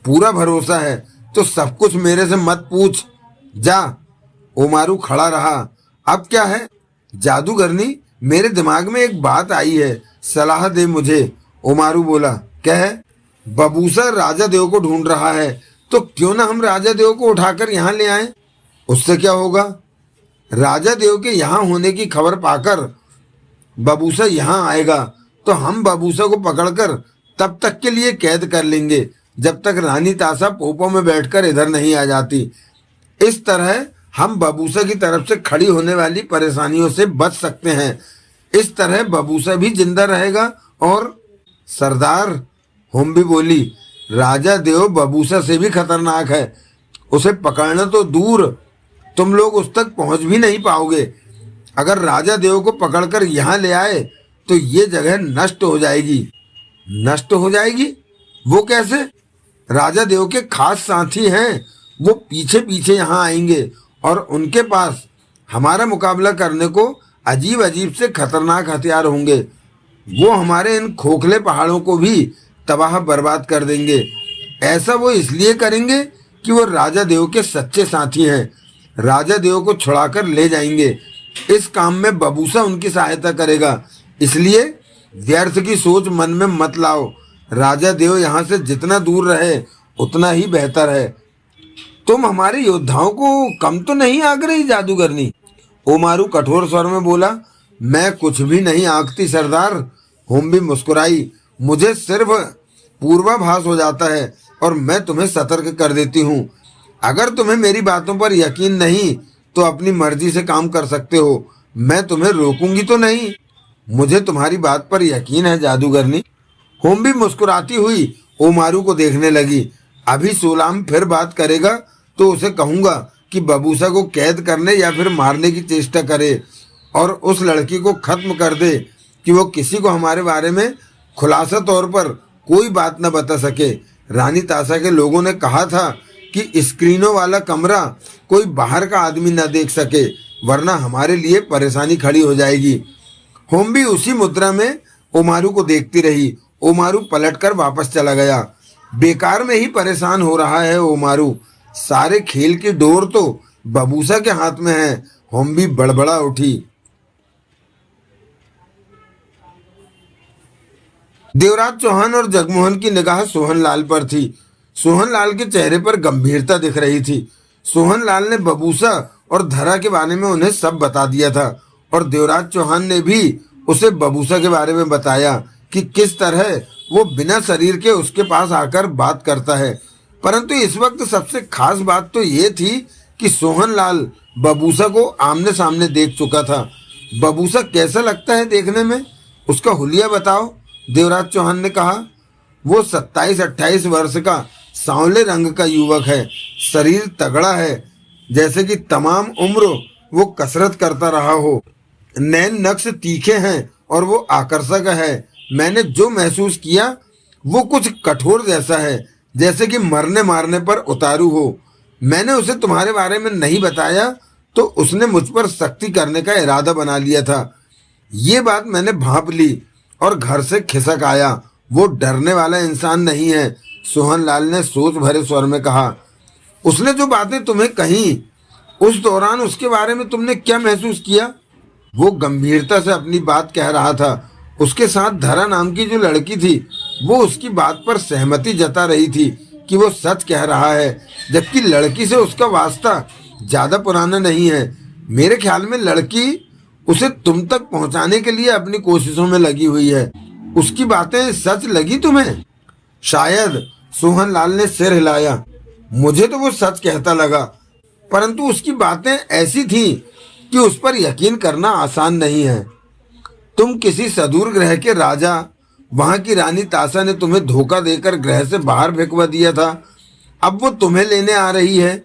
पूरा भरोसा है, तो सब कुछ मेरे से मत पूछ, जा। ओमारू खड़ा रहा। अब क्या है? जादूगरनी, मेरे दिमाग में एक बात आई है, सलाह दे मुझे। ओमारू बोला, कह। बबूसा राजा देव को ढूंढ रहा है, तो क्यों ना हम राजा देव को उठाकर यहाँ ले आए? उससे क्या होगा? राजा देव के यहाँ होने की खबर पाकर बबूसा यहाँ आएगा तो हम बबूसा को पकड़कर तब तक के लिए कैद कर लेंगे जब तक रानी तासा पोपो में बैठकर इधर नहीं आ जाती। इस तरह हम बबूसा की तरफ से खड़ी होने वाली परेशानियों से बच सकते हैं। इस तरह बबूसा भी जिंदा रहेगा। और सरदार, होम्बी बोली, राजा देव बबूसा से भी खतरनाक है। उसे पकड़ना तो दूर, तुम लोग उस तक पहुंच भी नहीं पाओगे। अगर राजा देव को पकड़कर यहाँ ले आए तो ये जगह नष्ट हो जाएगी। नष्ट हो जाएगी? वो कैसे? राजा देव के खास साथी हैं, वो पीछे पीछे यहाँ आएंगे और उनके पास हमारा मुकाबला करने को अजीब अजीब से खतरनाक हथियार होंगे। वो हमारे इन खोखले पहाड़ों को भी तबाह बर्बाद कर देंगे। ऐसा वो इसलिए करेंगे कि वो राजा देव के सच्चे साथी हैं। राजा देव को छुड़ाकर ले जाएंगे। इस काम में बबूसा उनकी सहायता करेगा। इसलिए व्यर्थ की सोच मन में मत लाओ। राजा देव यहाँ से जितना दूर रहे उतना ही बेहतर है। तुम हमारे योद्धाओं को कम तो नहीं आंक रही जादूगरनी? ओमारू कठोर स्वर में बोला। मैं कुछ भी नहीं आंकती सरदार। होम्बी मुस्कुराई। मुझे सिर्फ पूर्वाभास हो जाता है और मैं तुम्हें सतर्क कर देती हूँ। अगर तुम्हें मेरी बातों पर यकीन नहीं तो अपनी मर्जी से काम कर सकते हो। मैं तुम्हें रोकूंगी तो नहीं। मुझे तुम्हारी बात पर यकीन है जादूगरनी। होम्बी मुस्कुराती हुई ओमारू को देखने लगी। अभी सोलाम फिर बात करेगा तो उसे कहूंगा कि बबूसा को कैद करने या फिर मारने की चेष्टा करे और उस लड़की को खत्म कर दे कि वो किसी को हमारे बारे में खुलासा तौर पर कोई बात न बता सके। रानी ताशा के लोगों ने कहा था कि स्क्रीनों वाला कमरा कोई बाहर का आदमी न देख सके, वरना हमारे लिए परेशानी खड़ी हो जाएगी। होम्बी उसी मुद्रा में ओमारू को देखती रही। ओमारू पलटकर वापस चला गया। बेकार में ही परेशान हो रहा है ओमारू। सारे खेल की डोर तो बबूसा के हाथ में है। होम्बी बड़बड़ा उठी। देवराज चौहान और जगमोहन की निगाह सोहनलाल पर थी। सोहनलाल के चेहरे पर गंभीरता दिख रही थी। सोहनलाल ने बबूसा और धरा के बारे में उन्हें सब बता दिया था और देवराज चौहान ने भी उसे बबूसा के बारे में बताया कि किस तरह वो बिना शरीर के उसके पास आकर बात करता है। परंतु इस वक्त सबसे खास बात तो ये थी कि सोहनलाल बबूसा को आमने सामने देख चुका था। बबूसा कैसा लगता है देखने में? उसका हुलिया बताओ, देवराज चौहान ने कहा। वो 27-28 वर्ष का सांवले रंग का युवक है। शरीर तगड़ा है, जैसे कि तमाम उम्र वो कसरत करता रहा हो। नैन नक्श तीखे हैं और वो आकर्षक है। मैंने जो महसूस किया वो कुछ कठोर जैसा है, जैसे कि मरने मारने पर उतारू हो। मैंने उसे तुम्हारे बारे में नहीं बताया तो उसने मुझ पर सख्ती करने का इरादा बना लिया था। ये बात मैंने भांप ली और घर से खिसक आया। वो डरने वाला इंसान नहीं है, सोहनलाल ने सोच भरे स्वर में कहा। उसने जो बातें तुम्हें कही उस दौरान उसके बारे में तुमने क्या महसूस किया? वो गंभीरता से अपनी बात कह रहा था। उसके साथ धरा नाम की जो लड़की थी वो उसकी बात पर सहमति जता रही थी कि वो सच कह रहा है, जबकि लड़की से उसका वास्ता ज्यादा पुराना नहीं है। मेरे ख्याल में लड़की उसे तुम तक पहुंचाने के लिए अपनी कोशिशों में लगी हुई है। उसकी बातें सच लगी तुम्हें? शायद, सोहनलाल ने सिर हिलाया। मुझे तो वो सच कहता लगा, परंतु उसकी बातें ऐसी थीं कि उस पर यकीन करना आसान नहीं है। तुम किसी सदूर ग्रह के राजा, वहां की रानी ताशा ने तुम्हें धोखा देकर ग्रह से बाहर फेंकवा दिया था। अब वो तुम्हें लेने आ रही है।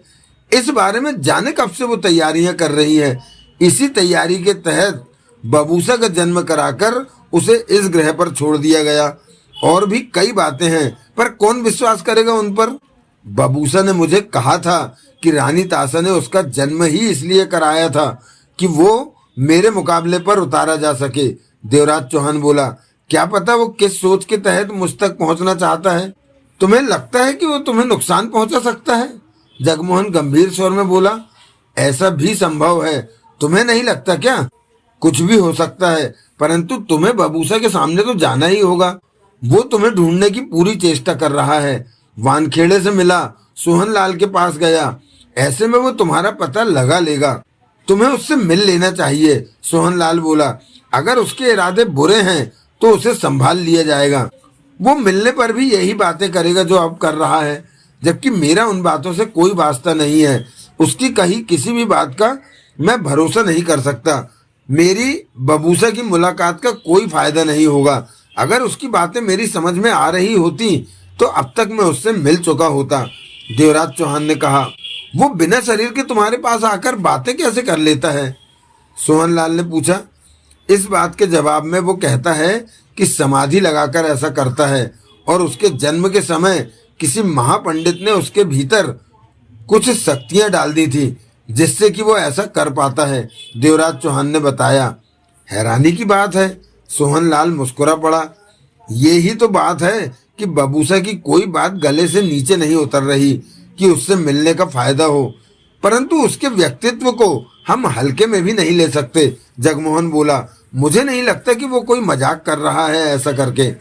इस बारे में जाने कब से वो तैयारियां कर रही है। इसी तैयारी के तहत बबूसा का जन्म कराकर उसे इस ग्रह पर छोड़ दिया गया। और भी कई बातें हैं, पर कौन विश्वास करेगा उन पर? बबूसा ने मुझे कहा था कि रानी ताशा ने उसका जन्म ही इसलिए कराया था कि वो मेरे मुकाबले पर उतारा जा सके। देवराज चौहान बोला। क्या पता वो किस सोच के तहत मुझ तक पहुंचना चाहता है। तुम्हें लगता है कि वो तुम्हें नुकसान पहुंचा सकता है? जगमोहन गंभीर स्वर में बोला। ऐसा भी संभव है, तुम्हें नहीं लगता क्या? कुछ भी हो सकता है, परंतु तुम्हें बबूसा के सामने तो जाना ही होगा। वो तुम्हें ढूंढने की पूरी चेष्टा कर रहा है। वानखेड़े से मिला, सोहनलाल के पास गया, ऐसे में वो तुम्हारा पता लगा लेगा। तुम्हें उससे मिल लेना चाहिए, सोहनलाल बोला। अगर उसके इरादे बुरे हैं तो उसे संभाल लिया जाएगा। वो मिलने पर भी यही बातें करेगा जो अब कर रहा है, जबकि मेरा उन बातों से कोई वास्ता नहीं है। उसकी कही किसी भी बात का मैं भरोसा नहीं कर सकता। मेरी बबूसा की मुलाकात का कोई फायदा नहीं होगा। अगर उसकी बातें मेरी समझ में आ रही होती तो अब तक मैं उससे मिल चुका होता, देवराज चौहान ने कहा। वो बिना शरीर के तुम्हारे पास आकर बातें कैसे कर लेता है? सोहनलाल ने पूछा। इस बात के जवाब में वो कहता है कि समाधि लगाकर ऐसा करता है और उसके जन्म के समय किसी महापंडित ने उसके भीतर कुछ शक्तियां डाल दी थी। जिससे कि वो ऐसा कर पाता है, देवराज चौहान ने बताया। हैरानी की बात है, सोहनलाल मुस्कुरा पड़ा। ये ही तो बात है कि बबूसा की कोई बात गले से नीचे नहीं उतर रही कि उससे मिलने का फायदा हो, परंतु उसके व्यक्तित्व को हम हल्के में भी नहीं ले सकते। जगमोहन बोला, मुझे नहीं लगता कि वो कोई मजाक कर रहा है ऐसा करके।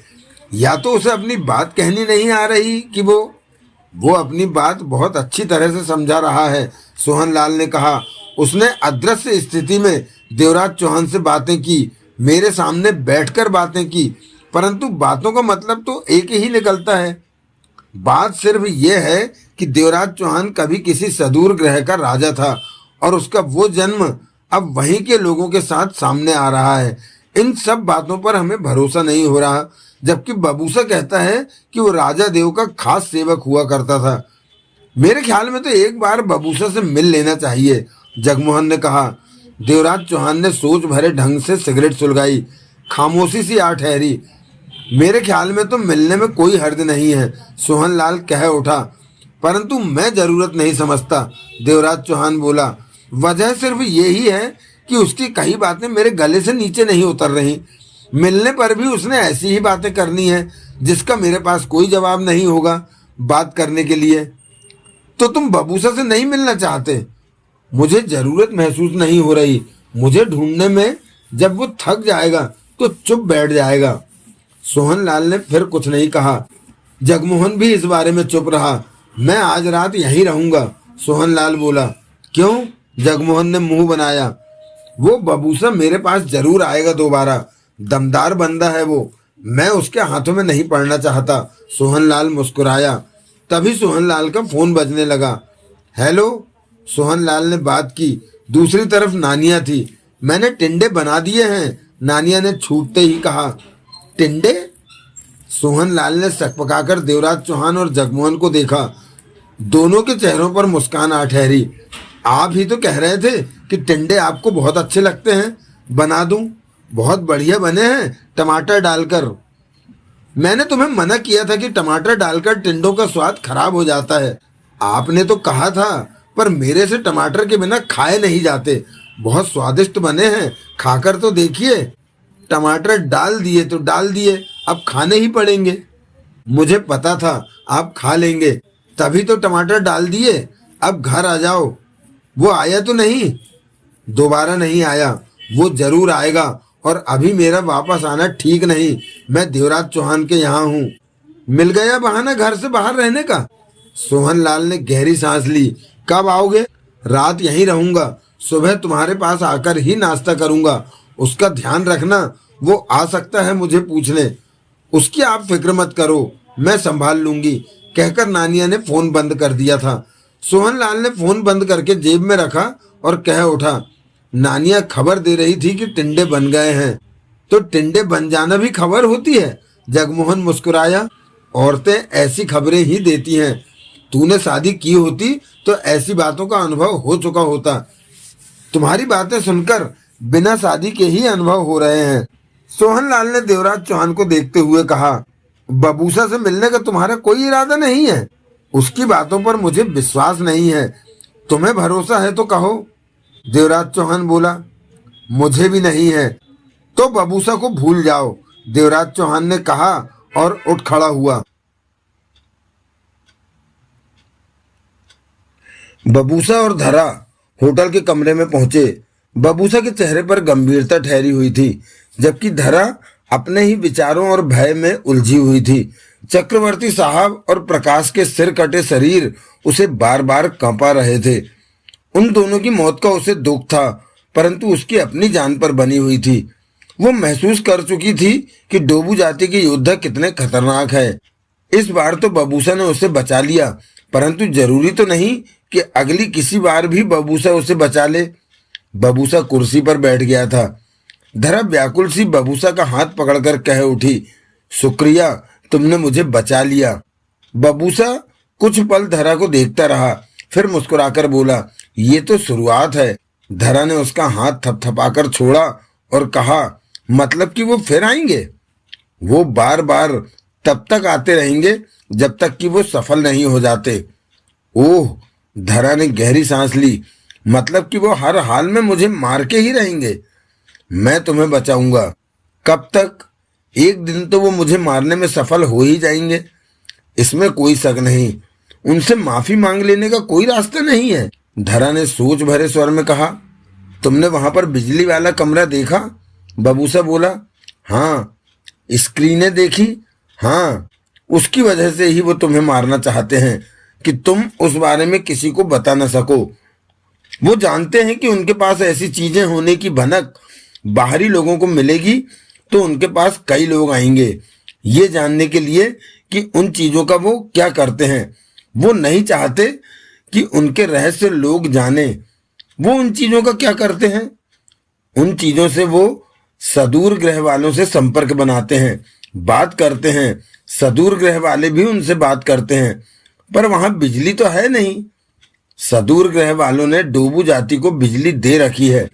या तो उसे अपनी बात कहनी नहीं आ रही कि वो अपनी बात बहुत अच्छी तरह से समझा रहा है, सोहनलाल ने कहा। उसने अदृश्य स्थिति में देवराज चौहान से बातें की, मेरे सामने बैठकर बातें की, परंतु बातों का मतलब तो एक ही निकलता है। बात सिर्फ ये है कि देवराज चौहान कभी किसी सुदूर ग्रह का राजा था और उसका वो जन्म अब वहीं के लोगों के साथ सामने आ रहा है। इन सब बातों पर हमें भरोसा नहीं हो रहा, जबकि बबूसा कहता है कि वो राजा देव का खास सेवक हुआ करता था। मेरे ख्याल में तो एक बार बबूसा से मिल लेना चाहिए, जगमोहन ने कहा। देवराज चौहान ने सोच भरे ढंग से सिगरेट सुलगाई, खामोशी सी आ ठहरी। मेरे ख्याल में तो मिलने में कोई हर्ज नहीं है, सोहनलाल कह उठा। परंतु मैं जरूरत नहीं समझता, देवराज चौहान बोला। वजह सिर्फ यही है कि उसकी कई बातें मेरे गले से नीचे नहीं उतर रही। मिलने पर भी उसने ऐसी ही बातें करनी है जिसका मेरे पास कोई जवाब नहीं होगा बात करने के लिए। तो तुम बबूसा से नहीं मिलना चाहते? मुझे जरूरत महसूस नहीं हो रही। मुझे ढूंढने में जब वो थक जाएगा तो चुप बैठ जाएगा। सोहनलाल ने फिर कुछ नहीं कहा। जगमोहन भी इस बारे में चुप रहा। मैं आज रात यहीं रहूंगा, सोहनलाल बोला। क्यों? जगमोहन ने मुंह बनाया। वो बबूसा मेरे पास जरूर आएगा दोबारा। दमदार बंदा है वो, मैं उसके हाथों में नहीं पड़ना चाहता, सोहनलाल मुस्कुराया। तभी सोहनलाल का फोन बजने लगा। हेलो, सोहनलाल ने बात की। दूसरी तरफ नानिया थी। मैंने टिंडे बना दिए हैं, नानिया ने छूटते ही कहा। टिंडे? सोहनलाल ने सकपकाकर देवराज चौहान और जगमोहन को देखा। दोनों के चेहरों पर मुस्कान आ ठहरी। आप ही तो कह रहे थे कि टिंडे आपको बहुत अच्छे लगते हैं, बना दूं? बहुत बढ़िया बने हैं टमाटर डालकर। मैंने तुम्हें मना किया था कि टमाटर डालकर टिंडों का स्वाद खराब हो जाता है। आपने तो कहा था, पर मेरे से टमाटर के बिना खाए नहीं जाते। बहुत स्वादिष्ट बने हैं, खाकर तो देखिए। टमाटर डाल दिए तो डाल दिए, अब खाने ही पड़ेंगे। मुझे पता था आप खा लेंगे, तभी तो टमाटर डाल दिए। अब घर आ जाओ। वो आया तो नहीं? दोबारा नहीं आया। वो जरूर आएगा, और अभी मेरा वापस आना ठीक नहीं। मैं देवराज चौहान के यहाँ हूँ। मिल गया बहाना घर से बाहर रहने का। सोहनलाल ने गहरी सांस ली। कब आओगे? रात यहीं रहूंगा। सुबह तुम्हारे पास आकर ही नाश्ता करूंगा। उसका ध्यान रखना, वो आ सकता है मुझे पूछने। उसकी आप फिक्र मत करो, मैं संभाल लूंगी, कहकर नानिया ने फोन बंद कर दिया था। सोहनलाल ने फोन बंद करके जेब में रखा और कह उठा। नानिया खबर दे रही थी कि टिंडे बन गए हैं। तो टिंडे बन जाना भी खबर होती है? जगमोहन मुस्कुराया। औरतें ऐसी खबरें ही देती हैं। तूने शादी की होती तो ऐसी बातों का अनुभव हो चुका होता। तुम्हारी बातें सुनकर बिना शादी के ही अनुभव हो रहे हैं। सोहनलाल ने देवराज चौहान को देखते हुए कहा। बबूसा से मिलने का तुम्हारा कोई इरादा नहीं है? उसकी बातों पर मुझे विश्वास नहीं है। तुम्हें भरोसा है तो कहो, देवराज चौहान बोला। मुझे भी नहीं है। तो बबूसा को भूल जाओ, देवराज चौहान ने कहा और उठ खड़ा हुआ। बबूसा और धरा होटल के कमरे में पहुंचे। बबूसा के चेहरे पर गंभीरता ठहरी हुई थी, जबकि धरा अपने ही विचारों और भय में उलझी हुई थी। चक्रवर्ती साहब और प्रकाश के सिर कटे शरीर उसे बार बार कांपा रहे थे। उन दोनों की मौत का उसे दुख था, परंतु उसकी अपनी जान पर बनी हुई थी। वो महसूस कर चुकी थी कि डोबू जाति के योद्धा कितने खतरनाक है। इस बार तो बबूसा ने उसे बचा लिया, परंतु जरूरी तो नहीं कि अगली किसी बार भी बबूसा उसे बचा ले। बबूसा कुर्सी पर बैठ गया था। धरा व्याकुल सी बबूसा का हाथ पकड़कर कह उठी, शुक्रिया, तुमने मुझे बचा लिया। बबूसा कुछ पल धरा को देखता रहा, फिर मुस्कुराकर बोला, ये तो शुरुआत है। धरा ने उसका हाथ थपथपाकर छोड़ा और कहा, मतलब कि वो फिर आएंगे? वो बार बार तब तक आते रहेंगे जब तक कि वो सफल नहीं हो जाते। ओह, धरा ने गहरी सांस ली। मतलब कि वो हर हाल में मुझे मार के ही रहेंगे। मैं तुम्हें बचाऊंगा। कब तक? एक दिन तो वो मुझे मारने में सफल हो ही जाएंगे, इसमें कोई शक नहीं। उनसे माफी मांग लेने का कोई रास्ता नहीं है। धरा ने सोच भरे स्वर में कहा। तुमने वहां पर बिजली वाला कमरा देखा? बबूसा बोला। हाँ। स्क्रीनें देखी? हाँ। उसकी वजह से ही वो तुम्हें मारना चाहते हैं कि तुम उस बारे में किसी को बता न सको। वो जानते हैं कि उनके पास ऐसी चीजें होने की भनक बाहरी लोगों को मिलेगी तो उनके पास कई लोग आएंगे ये जानने के लिए कि उन चीजों का वो क्या करते हैं। वो नहीं चाहते कि उनके रहस्य लोग जाने। वो उन चीजों का क्या करते हैं? उन चीजों से वो सदूर ग्रह वालों से संपर्क बनाते हैं, बात करते हैं। सदूर ग्रह वाले भी उनसे बात करते हैं, पर वहां बिजली तो है नहीं। सदूर ग्रह वालों ने डोबू जाति को बिजली दे रखी है।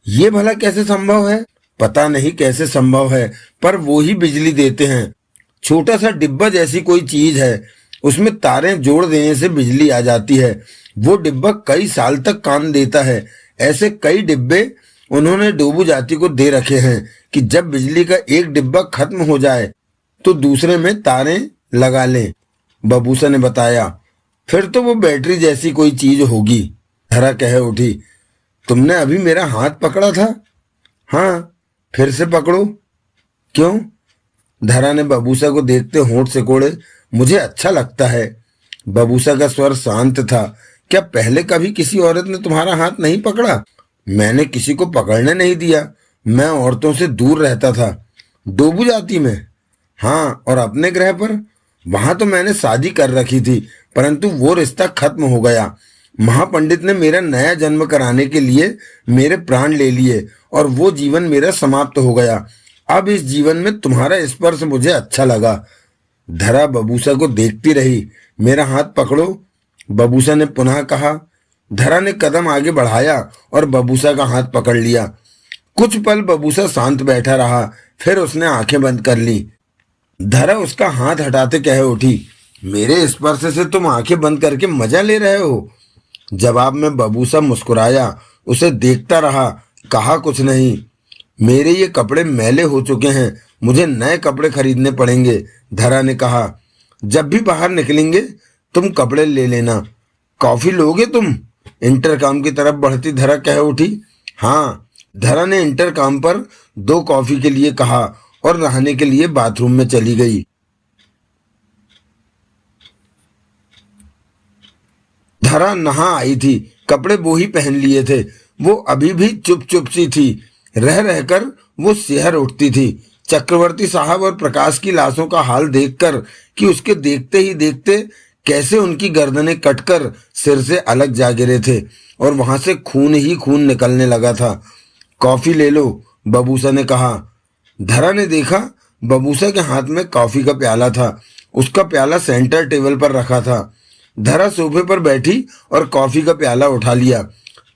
ये भला कैसे संभव है? पता नहीं कैसे संभव है, पर वो ही बिजली देते हैं। छोटा सा डिब्बा जैसी कोई चीज है, उसमें तारें जोड़ देने से बिजली आ जाती है। वो डिब्बा कई साल तक काम देता है। ऐसे कई डिब्बे उन्होंने डोबू जाति को दे रखे हैं कि जब बिजली का एक डिब्बा खत्म हो जाए तो दूसरे में तारें लगा लें। बबूसा ने बताया। फिर तो वो बैटरी जैसी कोई चीज होगी। धरा कह उठी। तुमने अभी मेरा हाथ पकड़ा था? हाँ। फिर से पकड़ो। क्यों? धरा ने बबूसा को देखते होंठ सिकोड़े। मुझे अच्छा लगता है। बबूसा का स्वर शांत था। क्या पहले कभी किसी औरत ने तुम्हारा हाथ नहीं पकड़ा? मैंने किसी को पकड़ने नहीं दिया। मैं औरतों से दूर रहता था। डोबू जाति में? हाँ। और अपने ग्रह पर? वहां तो मैंने शादी कर रखी थी, परंतु वो रिश्ता खत्म हो गया। महापंडित ने मेरा नया जन्म कराने के लिए मेरे प्राण ले लिए और वो जीवन मेरा समाप्त हो गया। अब इस जीवन में तुम्हारा स्पर्श मुझे अच्छा लगा। धरा बबूसा को देखती रही। मेरा हाथ पकड़ो, बबूसा ने पुनः कहा। धरा ने कदम आगे बढ़ाया और बबूसा का हाथ पकड़ लिया। कुछ पल बबूसा शांत बैठा रहा, फिर उसने आंखें बंद कर ली। धरा उसका हाथ हटाते कह उठी। मेरे स्पर्श से तुम आंखें बंद करके मजा ले रहे हो? जवाब में बबूसा मुस्कुराया, उसे देखता रहा, कहा कुछ नहीं। मेरे ये कपड़े मैले हो चुके हैं, मुझे नए कपड़े खरीदने पड़ेंगे। धरा ने कहा। जब भी बाहर निकलेंगे तुम कपड़े ले लेना। कॉफी लोगे तुम? इंटरकॉम की तरफ बढ़ती धरा कह उठी। हाँ। धरा ने इंटरकॉम पर 2 कॉफी के लिए कहा और नहाने के लिए बाथरूम में चली गई। धरा नहा आई थी, कपड़े वो ही पहन लिए थे। वो अभी भी चुप चुप सी थी। रह रहकर वो सिहर उठती थी। चक्रवर्ती साहब और प्रकाश की लाशों का हाल देखकर कि उसके देखते ही देखते कैसे उनकी गर्दनें कटकर सिर से अलग जा गिरे थे और वहां से खून ही खून निकलने लगा था। कॉफी ले लो, बबूसा ने कहा। धरा ने देखा बबूसा के हाथ में कॉफी का प्याला था। उसका प्याला सेंटर टेबल पर रखा था। धरा सोफे पर बैठी और कॉफी का प्याला उठा लिया।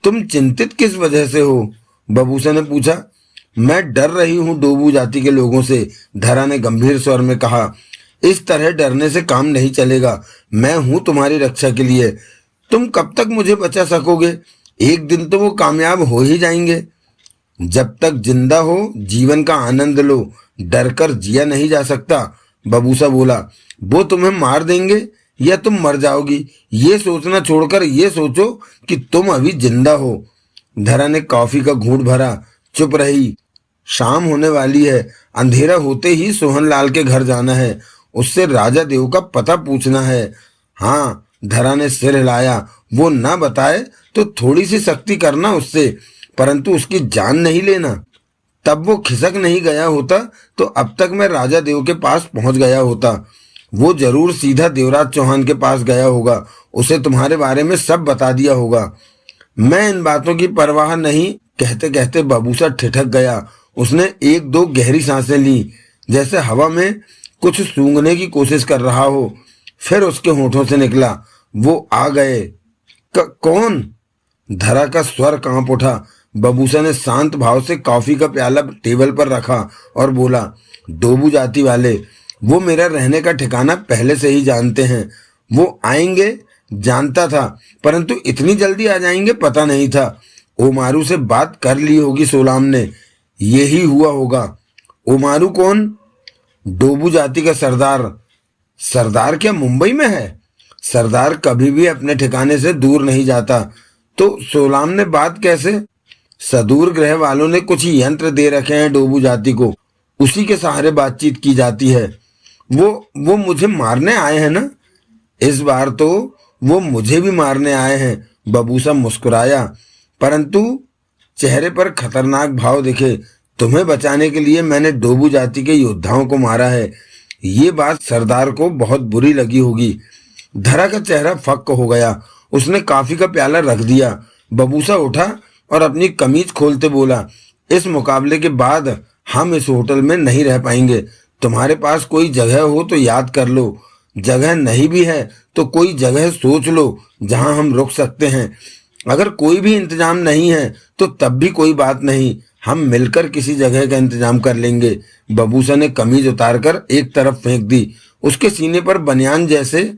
तुम चिंतित किस वजह से हो? बबूसा ने पूछा। मैं डर रही हूं डोबू जाति के लोगों से, धरा ने गंभीर स्वर में कहा। इस तरह डरने से काम नहीं चलेगा। मैं हूं तुम्हारी रक्षा के लिए। तुम कब तक मुझे बचा सकोगे? एक दिन तो वो कामयाब हो ही जाएंगे। जब तक जिंदा हो जीवन का आनंद लो, डर कर जिया नहीं जा सकता। बबूसा बोला। वो तुम्हें मार देंगे या तुम मर जाओगी, ये सोचना छोड़कर ये सोचो कि तुम अभी जिंदा हो। धरा ने कॉफी का घूंट भरा, चुप रही। शाम होने वाली है, अंधेरा होते ही सोहनलाल के घर जाना है, उससे राजा देव का पता पूछना है। हाँ, धरा ने सिर हिलाया। वो ना बताए तो थोड़ी सी सख्ती करना उससे, परंतु उसकी जान नहीं लेना। तब वो खिसक नहीं गया होता तो अब तक मैं राजा देव के पास पहुंच गया होता। वो जरूर सीधा देवराज चौहान के पास गया होगा, उसे तुम्हारे बारे में सब बता दिया होगा। मैं इन बातों की परवाह नहीं। कहते कहते बबूसा ठिठक गया। उसने 1-2 गहरी सांसें ली, जैसे हवा में कुछ सूंघने की कोशिश कर रहा हो। फिर उसके होठों से निकला, वो आ गए। कौन? धरा का स्वर कांप उठा। बबूसा ने शांत भाव से कॉफी का प्याला टेबल पर रखा और बोला। डोबू जाति वाले, वो मेरा रहने का ठिकाना पहले से ही जानते हैं। वो आएंगे जानता था, परंतु इतनी जल्दी आ जाएंगे पता नहीं था। ओमारू से बात कर ली होगी सोलाम ने, यही हुआ होगा। ओमारू कौन? डोबू जाति का सरदार। सरदार क्या मुंबई में है? सरदार कभी भी अपने ठिकाने से दूर नहीं जाता। तो सोलाम ने बात कैसे? सदूर ग्रह वालों ने कुछ यंत्र दे रखे हैं डोबू जाति को, उसी के सहारे बातचीत की जाती है। वो मुझे मारने आए हैं ना? इस बार तो वो मुझे भी मारने आए हैं। बबूसा मुस्कुराया, परंतु चेहरे पर खतरनाक भाव दिखे। तुम्हें बचाने के लिए मैंने डोबू जाति के योद्धाओं को मारा है। ये बात सरदार को बहुत बुरी लगी होगी। धरा का चेहरा फक्क हो गया। उसने कॉफी का प्याला रख दिया। बबूसा उठा और अपनी कमीज खोलते बोला, इस मुकाबले के बाद हम इस होटल में नहीं रह पाएंगे। तुम्हारे पास कोई जगह हो तो याद कर लो, जगह नहीं भी है तो कोई जगह सोच लो जहां हम रुक सकते हैं। अगर कोई भी इंतजाम नहीं है तो तब भी कोई बात नहीं, हम मिलकर किसी जगह का इंतजाम कर लेंगे। बबूसा ने कमीज उतारकर एक तरफ फेंक दी। उसके सीने पर बनियान जैसे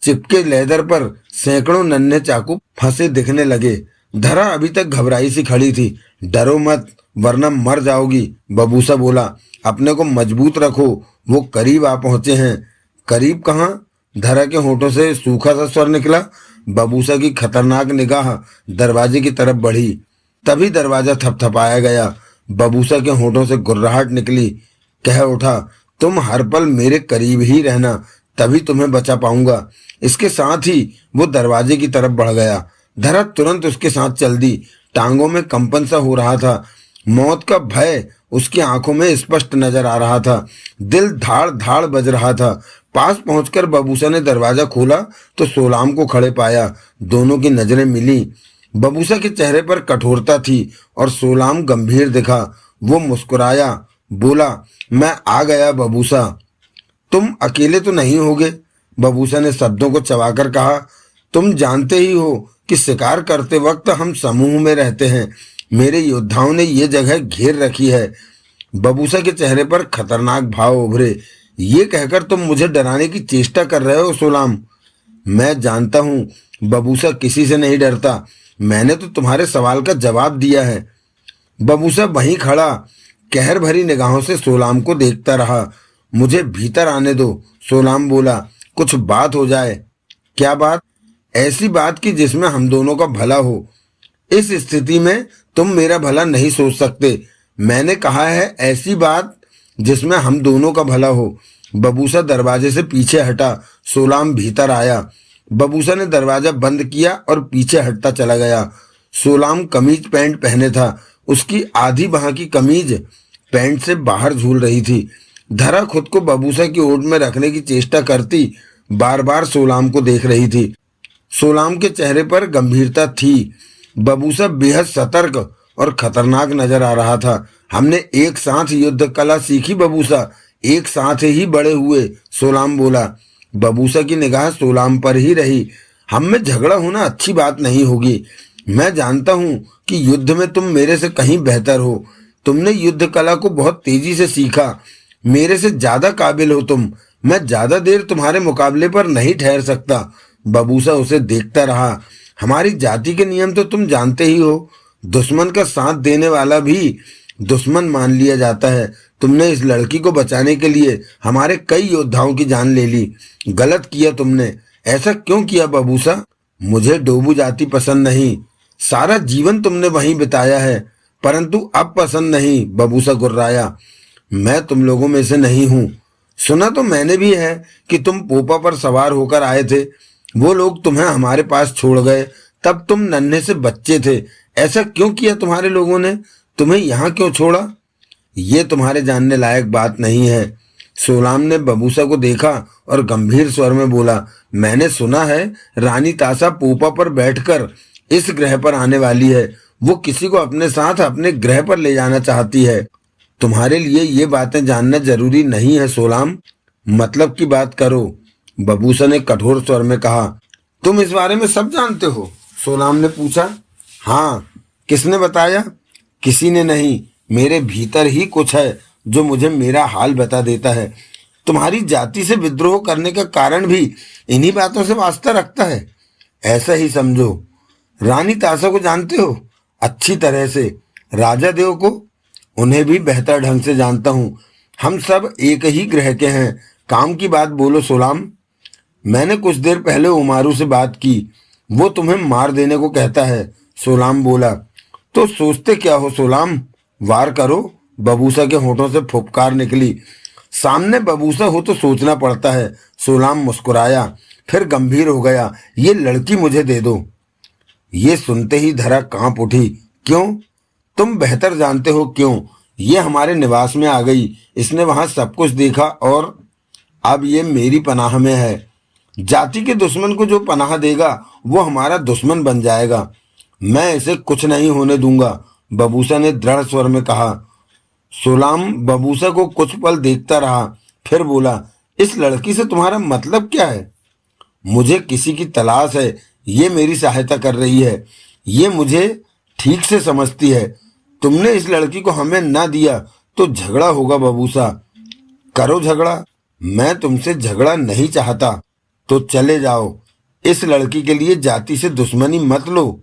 चिपके लेदर पर सैकड़ों नन्हे चाकू फंसे दिखने लगे। धरा अभी तक घबराई सी खड़ी थी। डरो मत वरना मर जाओगी, बबूसा बोला। अपने को मजबूत रखो। वो करीब आ पहुंचे हैं। करीब कहाँ? धरा के होठों से सूखा सा स्वर निकला। बबूसा की खतरनाक निगाह दरवाजे की तरफ बढ़ी। तभी दरवाजा थपथपाया गया। बबूसा के होठों से गुर्राहट निकली। कह उठा, तुम हर पल मेरे करीब ही रहना, तभी तुम्हें बचा पाऊंगा। इसके साथ ही वो दरवाजे की तरफ बढ़ गया। धरा तुरंत उसके साथ चल दी। टांगों में कंपन सा हो रहा था। मौत का भय उसकी आंखों में स्पष्ट नजर आ रहा था। दिल धाड़ धाड़ बज रहा था। पास पहुंचकर बबूसा ने दरवाजा खोला तो सोलाम को खड़े पाया। दोनों की नजरें मिली। बबूसा के चेहरे पर कठोरता थी और सोलाम गंभीर दिखा। वो मुस्कुराया, बोला, मैं आ गया बबूसा। तुम अकेले तो नहीं होगे? बबूसा ने शब्दों को चबाकर कहा। तुम जानते ही हो कि शिकार करते वक्त हम समूह में रहते हैं। मेरे योद्धाओं ने ये जगह घेर रखी है। बबूसा के चेहरे पर खतरनाक भाव उभरे। ये कहकर तुम मुझे डराने की चेष्टा कर रहे हो सोलाम? मैं जानता हूं बबूसा किसी से नहीं डरता। मैंने तो तुम्हारे सवाल का जवाब दिया है। बबूसा वहीं खड़ा कहर भरी निगाहों से सोलाम को देखता रहा। मुझे भीतर आने दो, सोलाम बोला। कुछ बात हो जाए। क्या बात? ऐसी बात कि जिसमें हम दोनों का भला हो। इस स्थिति में तुम मेरा भला नहीं सोच सकते। मैंने कहा है ऐसी बात जिसमें हम दोनों का भला हो। बबूसा दरवाजे से पीछे हटा। सोलाम भीतर आया। बबूसा ने दरवाजा बंद किया और पीछे हटता चला गया। सोलाम कमीज पैंट पहने था। उसकी आधी बाह की कमीज पैंट से बाहर झूल रही थी। धरा खुद को बबूसा की ओट में रखने की चेष्टा करती बार बार सोलाम को देख रही थी। सोलाम के चेहरे पर गंभीरता थी। बबूसा बेहद सतर्क और खतरनाक नजर आ रहा था। हमने एक साथ युद्ध कला सीखी बबूसा, एक साथ ही बड़े हुए, सोलाम बोला। बबूसा की निगाह सोलाम पर ही रही। हम में झगड़ा होना अच्छी बात नहीं होगी। मैं जानता हूं कि युद्ध में तुम मेरे से कहीं बेहतर हो। तुमने युद्ध कला को बहुत तेजी से सीखा। मेरे से ज्यादा काबिल हो तुम। मैं ज्यादा देर तुम्हारे मुकाबले पर नहीं ठहर सकता। बबूसा उसे देखता रहा। हमारी जाति के नियम तो तुम जानते ही हो। दुश्मन का साथ देने वाला भी दुश्मन मान लिया जाता है। तुमने इस लड़की को बचाने के लिए हमारे कई योद्धाओं की जान ले ली। गलत किया तुमने। ऐसा क्यों किया बबूसा? मुझे डोबू जाति पसंद नहीं। सारा जीवन तुमने वहीं बिताया है, परंतु अब पसंद नहीं, बबूसा गुर्राया। मैं तुम लोगों में से नहीं हूं। सुना तो मैंने भी है कि तुम पोपा पर सवार होकर आए थे। वो लोग तुम्हें हमारे पास छोड़ गए। तब तुम नन्हे से बच्चे थे। ऐसा क्यों किया तुम्हारे लोगों ने? तुम्हें यहाँ क्यों छोड़ा? ये तुम्हारे जानने लायक बात नहीं है। सोलाम ने बबूसा को देखा और गंभीर स्वर में बोला, मैंने सुना है रानी तासा पोपा पर बैठकर इस ग्रह पर आने वाली है। वो किसी को अपने साथ अपने ग्रह पर ले जाना चाहती है। तुम्हारे लिए ये बातें जानना जरूरी नहीं है सोलाम। मतलब की बात करो, बबूसा ने कठोर स्वर में कहा। तुम इस बारे में सब जानते हो? सोलाम ने पूछा। हाँ। किसने बताया? किसी ने नहीं। मेरे भीतर ही कुछ है जो मुझे मेरा हाल बता देता है। तुम्हारी जाति से विद्रोह करने का कारण भी इन्हीं बातों से वास्ता रखता है। ऐसा ही समझो। रानी ताशा को जानते हो? अच्छी तरह से। राजा देव को? उन्हें भी बेहतर ढंग से जानता हूँ। हम सब एक ही ग्रह के हैं। काम की बात बोलो सोलाम। मैंने कुछ देर पहले उमारू से बात की, वो तुम्हें मार देने को कहता है। सोलाम बोला। तो सोचते क्या हो सोलाम? वार करो। बबूसा के होठों से फुफकार निकली। सामने बबूसा हो तो सोचना पड़ता है। सोलाम मुस्कुराया, फिर गंभीर हो गया। ये लड़की मुझे दे दो। ये सुनते ही धरा कांप उठी। क्यों? तुम बेहतर जानते हो क्यों। ये हमारे निवास में आ गई, इसने वहां सब कुछ देखा और अब ये मेरी पनाह में है। जाति के दुश्मन को जो पनाह देगा वो हमारा दुश्मन बन जाएगा। मैं इसे कुछ नहीं होने दूंगा, बबूसा ने दृढ़ स्वर में कहा। सोलाम बबूसा को कुछ पल देखता रहा, फिर बोला, इस लड़की से तुम्हारा मतलब क्या है? मुझे किसी की तलाश है, ये मेरी सहायता कर रही है, ये मुझे ठीक से समझती है। तुमने इस लड़की को हमें ना दिया तो झगड़ा होगा बबूसा। करो झगड़ा, मैं तुमसे झगड़ा नहीं चाहता। तो चले जाओ। इस लड़की के लिए जाति से दुश्मनी मत लो।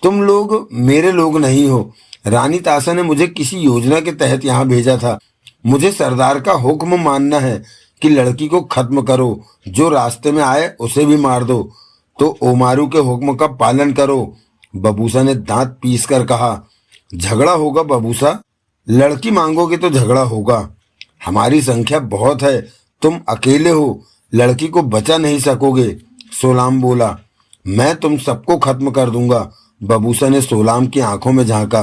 तुम लोग मेरे लोग नहीं हो। रानी ताशा ने मुझे किसी योजना के तहत यहाँ भेजा था। मुझे सरदार का हुक्म मानना है कि लड़की को खत्म करो, जो रास्ते में आए उसे भी मार दो। तो ओमारू के हुक्म का पालन करो। बबूसा ने दांत पीस कर कहा। झगड़ा होगा बबूसा? लड़की मांगोगे तो झगड़ा होगा। हमारी संख्या बहुत है, तुम अकेले हो, लड़की को बचा नहीं सकोगे। सोलाम बोला। मैं तुम सबको खत्म कर दूंगा। बबूसा ने सोलाम की आंखों में झांका।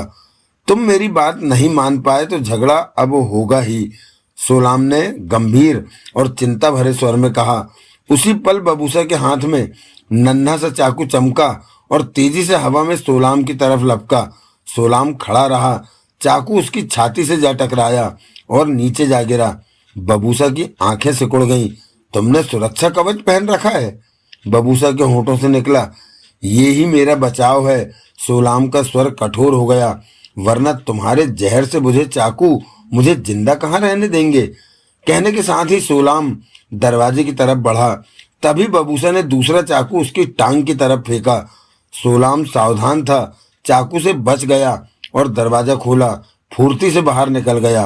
तुम मेरी बात नहीं मान पाए तो झगड़ा अब होगा ही, सोलाम ने गंभीर और चिंता भरे स्वर में कहा। उसी पल बबूसा के हाथ में नन्हा सा चाकू चमका और तेजी से हवा में सोलाम की तरफ लपका। सोलाम खड़ा रहा। चाकू उसकी छाती से जा टकराया और नीचे जा गिरा। बबूसा की आंखें सिकुड़ गईं। तुमने सुरक्षा कवच पहन रखा है? बबूसा के होठों से निकला। ये ही मेरा बचाव है। सोलाम का स्वर कठोर हो गया। वरना तुम्हारे जहर से बुझे चाकू मुझे जिंदा कहाँ रहने देंगे। कहने के साथ ही सोलाम दरवाजे की तरफ बढ़ा। तभी बबूसा ने दूसरा चाकू उसकी टांग की तरफ फेंका। सोलाम सावधान था, चाकू से बच गया और दरवाजा खोला, फुर्ती से बाहर निकल गया।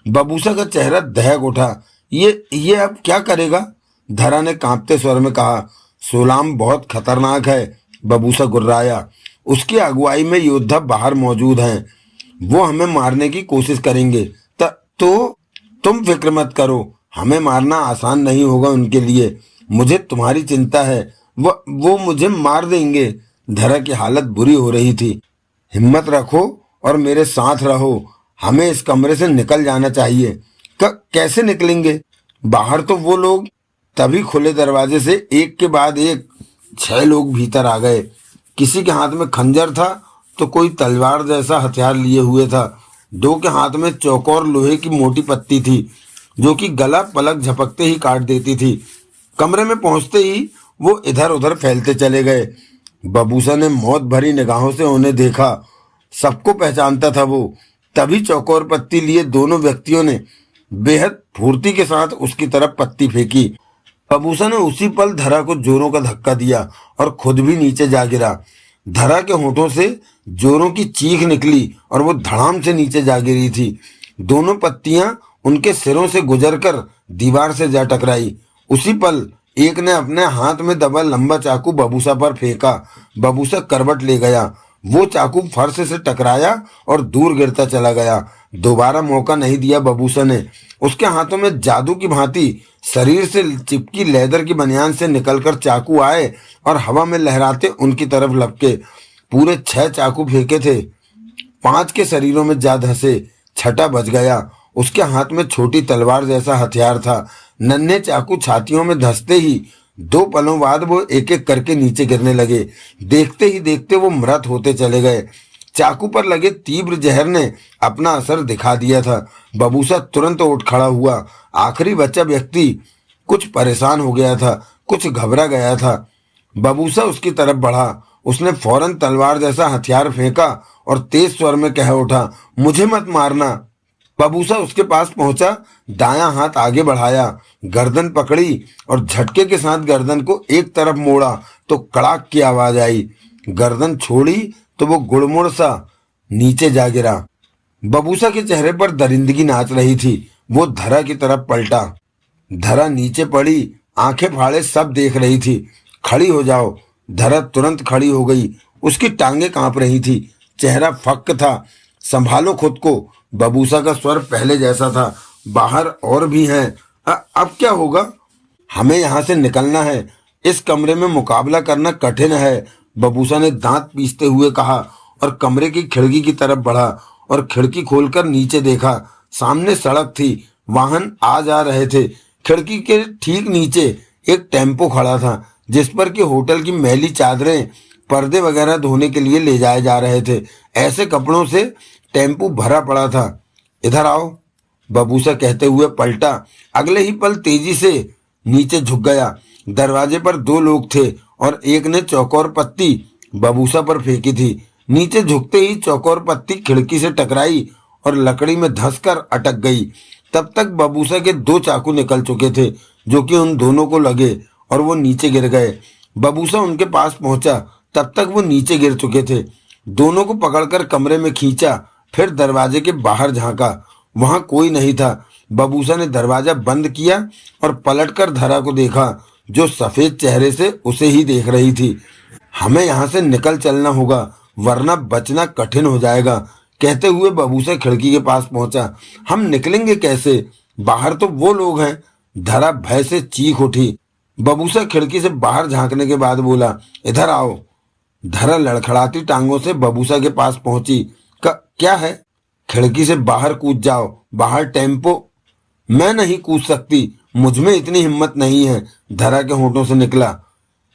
बबूसा का चेहरा दहक उठा। ये अब क्या करेगा? धरा ने कांपते स्वर में कहा। सोलाम बहुत खतरनाक है, बबूसा गुर्राया। उसकी अगुवाई में योद्धा बाहर मौजूद हैं, वो हमें मारने की कोशिश करेंगे। तो तुम फिक्र मत करो, हमें मारना आसान नहीं होगा उनके लिए। मुझे तुम्हारी चिंता है, वो मुझे मार देंगे। धरा की हालत बुरी हो रही थी। हिम्मत रखो और मेरे साथ रहो। हमें इस कमरे से निकल जाना चाहिए। कैसे निकलेंगे? बाहर तो वो लोग। तभी खुले दरवाजे से एक के बाद एक 6 लोग भीतर आ गए। किसी के हाथ में खंजर था तो कोई तलवार जैसा हथियार लिए हुए था। 2 के हाथ में चौकोर लोहे की मोटी पत्ती थी, जो कि गला पलक झपकते ही काट देती थी। कमरे में पहुंचते ही वो इधर उधर फैलते चले गए। बबूसा ने मौत भरी निगाहों से उन्हें देखा। सबको पहचानता था वो। तभी चौकोर पत्ती लिए दोनों व्यक्तियों ने बेहद फुर्ती के साथ उसकी तरफ पत्ती फेंकी। बबूसा ने उसी पल धरा को जोरों का धक्का दिया और खुद भी नीचे जा गिरा। धरा के होठों से जोरों की चीख निकली और वो धड़ाम से नीचे जा गिरी थी। दोनों पत्तियां उनके सिरों से गुजरकर दीवार से जा टकराई। उसी पल एक ने अपने हाथ में दबा लंबा चाकू बबूसा पर फेंका। बबूसा करवट ले गया। वो चाकू फर्श से टकराया और दूर गिरता चला गया। दोबारा मौका नहीं दिया बबूसा ने। उसके हाथों में जादू की भांति शरीर से चिपकी लेदर की बनियान से निकलकर चाकू आए और हवा में लहराते उनकी तरफ लपके। पूरे 6 चाकू फेंके थे। 5 के शरीरों में जा धंसे। 6ठा बच गया। उसके हाथ में छोटी तलवार जैसा हथियार था। नन्हे चाकू छातियों में धंसते ही 2 पलों बाद वो एक एक करके नीचे गिरने लगे। देखते ही देखते वो मृत होते चले गए। चाकू पर लगे तीव्र जहर ने अपना असर दिखा दिया था। बबूसा तुरंत उठ खड़ा हुआ। आखिरी बच्चा व्यक्ति कुछ परेशान हो गया था, कुछ घबरा गया था। बबूसा उसकी तरफ बढ़ा। उसने फौरन तलवार जैसा हथियार फेंका और तेज स्वर में कह उठा, मुझे मत मारना। बबूसा उसके पास पहुंचा, दायां हाथ आगे बढ़ाया, गर्दन पकड़ी और झटके के साथ गर्दन को एक तरफ मोड़ा, तो कड़ाक की आवाज आई। गर्दन छोड़ी तो वो गुड़मुड़ सा नीचे जा गिरा। बबूसा के चेहरे पर दरिंदगी नाच रही थी। वो धरा की तरफ पलटा। धरा नीचे पड़ी, आंखें फाड़े सब देख रही थी। खड़ी हो जाओ। धरा तुरंत खड़ी हो गई। उसकी टांगें कांप रही थी, चेहरा फक्क था। संभालो खुद को। बबूसा का स्वर पहले जैसा था। बाहर और भी हैं। अब क्या होगा? हमें यहाँ से निकलना है। इस कमरे में मुकाबला करना कठिन है, बबूसा ने दांत पीसते हुए कहा और कमरे की खिड़की की तरफ बढ़ा और खिड़की खोलकर नीचे देखा। सामने सड़क थी, वाहन आ जा रहे थे। खिड़की के ठीक नीचे एक टेम्पो खड़ा था जिस पर कि होटल की मैली चादरें, पर्दे वगैरह धोने के लिए ले जाए जा रहे थे। ऐसे कपड़ों से टेम्पो भरा पड़ा था। इधर आओ, बबूसा कहते हुए पलटा। अगले ही पल तेजी से नीचे झुक गया। दरवाजे पर दो लोग थे और एक ने चौकोर पत्ती बबूसा पर फेंकी थी। नीचे झुकते ही चौकोर पत्ती खिड़की से टकराई और लकड़ी में धंसकर अटक गई। तब तक बबूसा के दो चाकू निकल चुके थे जो कि उन दोनों को लगे और वो नीचे गिर गए। बबूसा उनके पास पहुंचा, तब तक वो नीचे गिर चुके थे। दोनों को पकड़कर कमरे में खींचा, फिर दरवाजे के बाहर झांका। वहां कोई नहीं था। बबूसा ने दरवाजा बंद किया और पलटकर धरा को देखा जो सफेद चेहरे से उसे ही देख रही थी। हमें यहाँ से निकल चलना होगा वरना बचना कठिन हो जाएगा, कहते हुए बबूसा खिड़की के पास पहुंचा। हम निकलेंगे कैसे? बाहर तो वो लोग हैं। धरा भय से चीख उठी। बबूसा खिड़की से बाहर झांकने के बाद बोला, इधर आओ। धरा लड़खड़ाती टांगों से बबूसा के पास पहुंची। क्या है? खिड़की से बाहर कूद जाओ। बाहर टेम्पो। मैं नहीं कूद सकती, मुझमें इतनी हिम्मत नहीं है, धरा के होठों से निकला।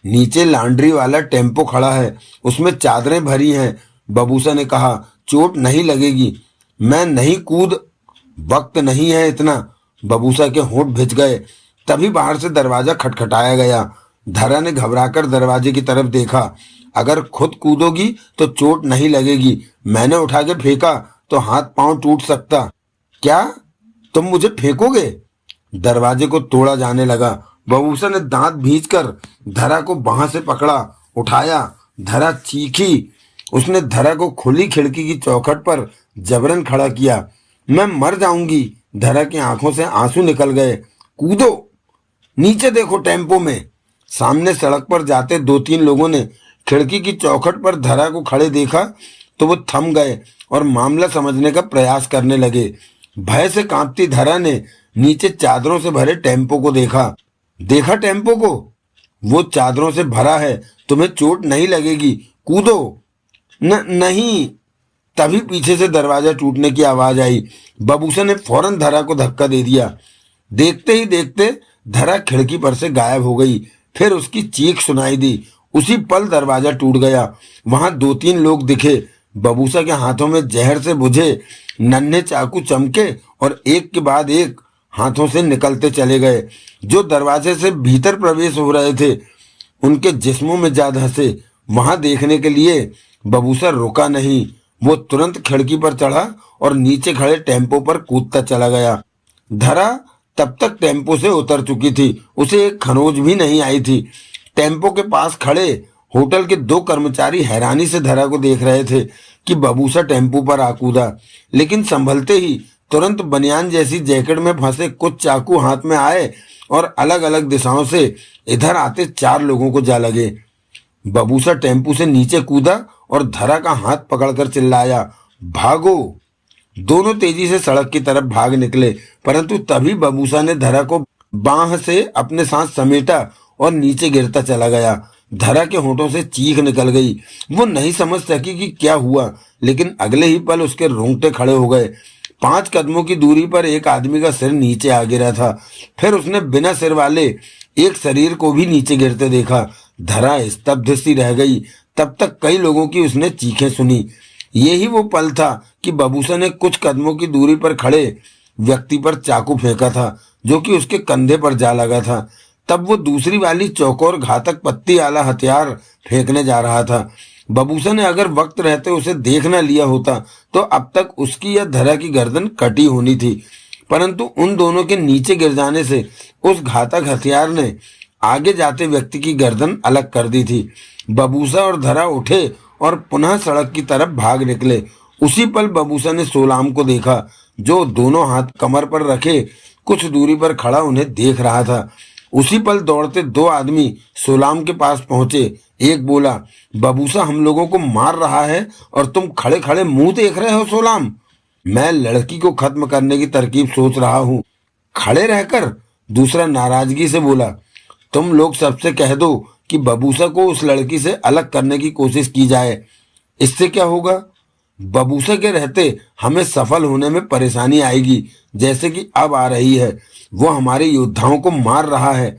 नीचे लॉन्ड्री वाला टेम्पो खड़ा है, उसमें चादरें भरी हैं, बबूसा ने कहा। चोट नहीं लगेगी। मैं नहीं कूद। वक्त नहीं है इतना। बबूसा के होंठ भिज गए। तभी बाहर से दरवाजा खटखटाया गया। धरा ने घबराकर दरवाजे की तरफ देखा। अगर खुद कूदोगी तो चोट नहीं लगेगी, मैंने उठा के फेंका तो हाथ पांव टूट सकता। क्या तुम मुझे फेंकोगे? दरवाजे को तोड़ा जाने लगा। बबूसा ने दांत भींचकर धरा को बांह से पकड़ा, उठाया। धरा चीखी। उसने धरा को खुली खिड़की की चौखट पर जबरन खड़ा किया। मैं मर जाऊंगी। धरा की आंखों से आंसू निकल गए। कूदो, नीचे देखो टेम्पो में। सामने सड़क पर जाते दो तीन लोगों ने खिड़की की चौखट पर धरा को खड़े देखा तो वो थम गए और मामला समझने का प्रयास करने लगे। भय से कांपती धरा ने नीचे चादरों से भरे टेम्पो को देखा। देखा टेम्पो को? वो चादरों से भरा है, तुम्हें चोट नहीं लगेगी, कूदो। नहीं। तभी पीछे से दरवाजा टूटने की आवाज आई। बबूसा ने फौरन धरा को धक्का दे दिया। देखते ही देखते धरा खिड़की पर से गायब हो गई। फिर उसकी चीख सुनाई दी। उसी पल दरवाजा टूट गया। वहां दो तीन लोग दिखे। बबूसा के हाथों में जहर से बुझे नन्हे चाकू चमके और एक के बाद एक हाथों से निकलते चले गए। जो दरवाजे से भीतर प्रवेश हो रहे थे उनके जिस्मों में जा धंसे। वहां देखने के लिए बबूसा रुका नहीं। वो तुरंत खिड़की पर चढ़ा और नीचे खड़े टेम्पो पर कूदता चला गया। धरा तब तक टेम्पो से उतर चुकी थी। उसे एक खरोंच भी नहीं आई थी। टेम्पो के पास खड़े होटल के दो कर्मचारी हैरानी से धरा को देख रहे थे कि बबूसा टेम्पो पर आ कूदा, लेकिन संभलते ही तुरंत बनियान जैसी जैकेट में फंसे कुछ चाकू हाथ में आए और अलग अलग दिशाओं से इधर आते चार लोगों को जा लगे। बबूसा टेम्पो से नीचे कूदा और धरा का हाथ पकड़कर चिल्लाया, भागो। दोनों तेजी से सड़क की तरफ भाग निकले, परंतु तभी बबूसा ने धरा को बांह से अपने साथ समेटा और नीचे गिरता चला गया। धरा के होठों से चीख निकल गई। वो नहीं समझ सकी कि क्या हुआ, लेकिन अगले ही पल उसके रोंगटे खड़े हो गए। 5 कदमों की दूरी पर एक आदमी का सिर नीचे आ गिरा था। फिर उसने बिना सिर वाले एक शरीर को भी नीचे गिरते देखा। धरा स्तब्ध सी रह गई। तब तक कई लोगों की उसने चीखें सुनी। यही वो पल था कि बबूसा ने कुछ कदमों की दूरी पर खड़े व्यक्ति पर चाकू फेंका था जो कि उसके कंधे पर जा लगा था। तब वो दूसरी वाली चौकोर घातक पत्ती वाला हथियार फेंकने जा रहा था। बबूसा ने अगर वक्त रहते उसे देख न लिया होता तो अब तक उसकी या धरा की गर्दन कटी होनी थी, परंतु उन दोनों के नीचे गिर जाने से उस घातक हथियार ने आगे जाते व्यक्ति की गर्दन अलग कर दी थी। बबूसा और धरा उठे और पुनः सड़क की तरफ भाग निकले। उसी पल बबूसा ने सोलाम को देखा, जो दोनों हाथ कमर पर रखे कुछ दूरी पर खड़ा उन्हें देख रहा था। उसी पल दौड़ते दो आदमी सोलाम के पास पहुंचे। एक बोला, बबूसा हम लोगों को मार रहा है और तुम खड़े खड़े मुंह देख रहे हो सोलाम? मैं लड़की को खत्म करने की तरकीब सोच रहा हूँ। खड़े रहकर? दूसरा नाराजगी से बोला। तुम लोग सबसे कह दो कि बबूसा को उस लड़की से अलग करने की कोशिश की जाए। इससे क्या होगा? बबूसा के रहते हमें सफल होने में परेशानी आएगी, जैसे कि अब आ रही है। वो हमारे योद्धाओं को मार रहा है।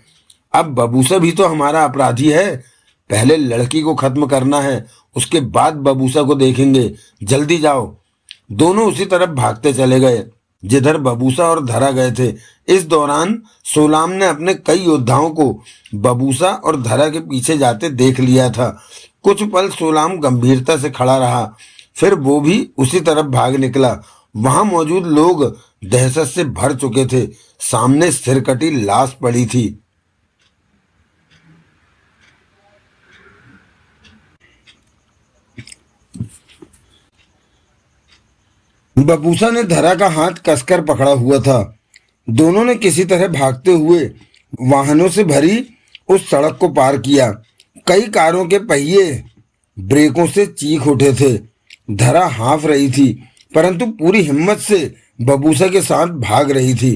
अब बबूसा भी तो हमारा अपराधी है। पहले लड़की को खत्म करना है, उसके बाद बबूसा को देखेंगे। जल्दी जाओ। दोनों उसी तरफ भागते चले गए जिधर बबूसा और धरा गए थे। इस दौरान सोलाम ने अपने कई योद्धाओं को बबूसा और धरा के पीछे जाते देख लिया था। कुछ पल सोलाम गंभीरता से खड़ा रहा, फिर वो भी उसी तरफ भाग निकला। वहां मौजूद लोग दहशत से भर चुके थे। सामने सिरकटी लाश पड़ी थी। बबूसा ने धरा का हाथ कसकर पकड़ा हुआ था। दोनों ने किसी तरह भागते हुए वाहनों से भरी उस सड़क को पार किया। कई कारों के पहिए ब्रेकों से चीख उठे थे। धरा हाँफ रही थी, परंतु पूरी हिम्मत से बबूसा के साथ भाग रही थी।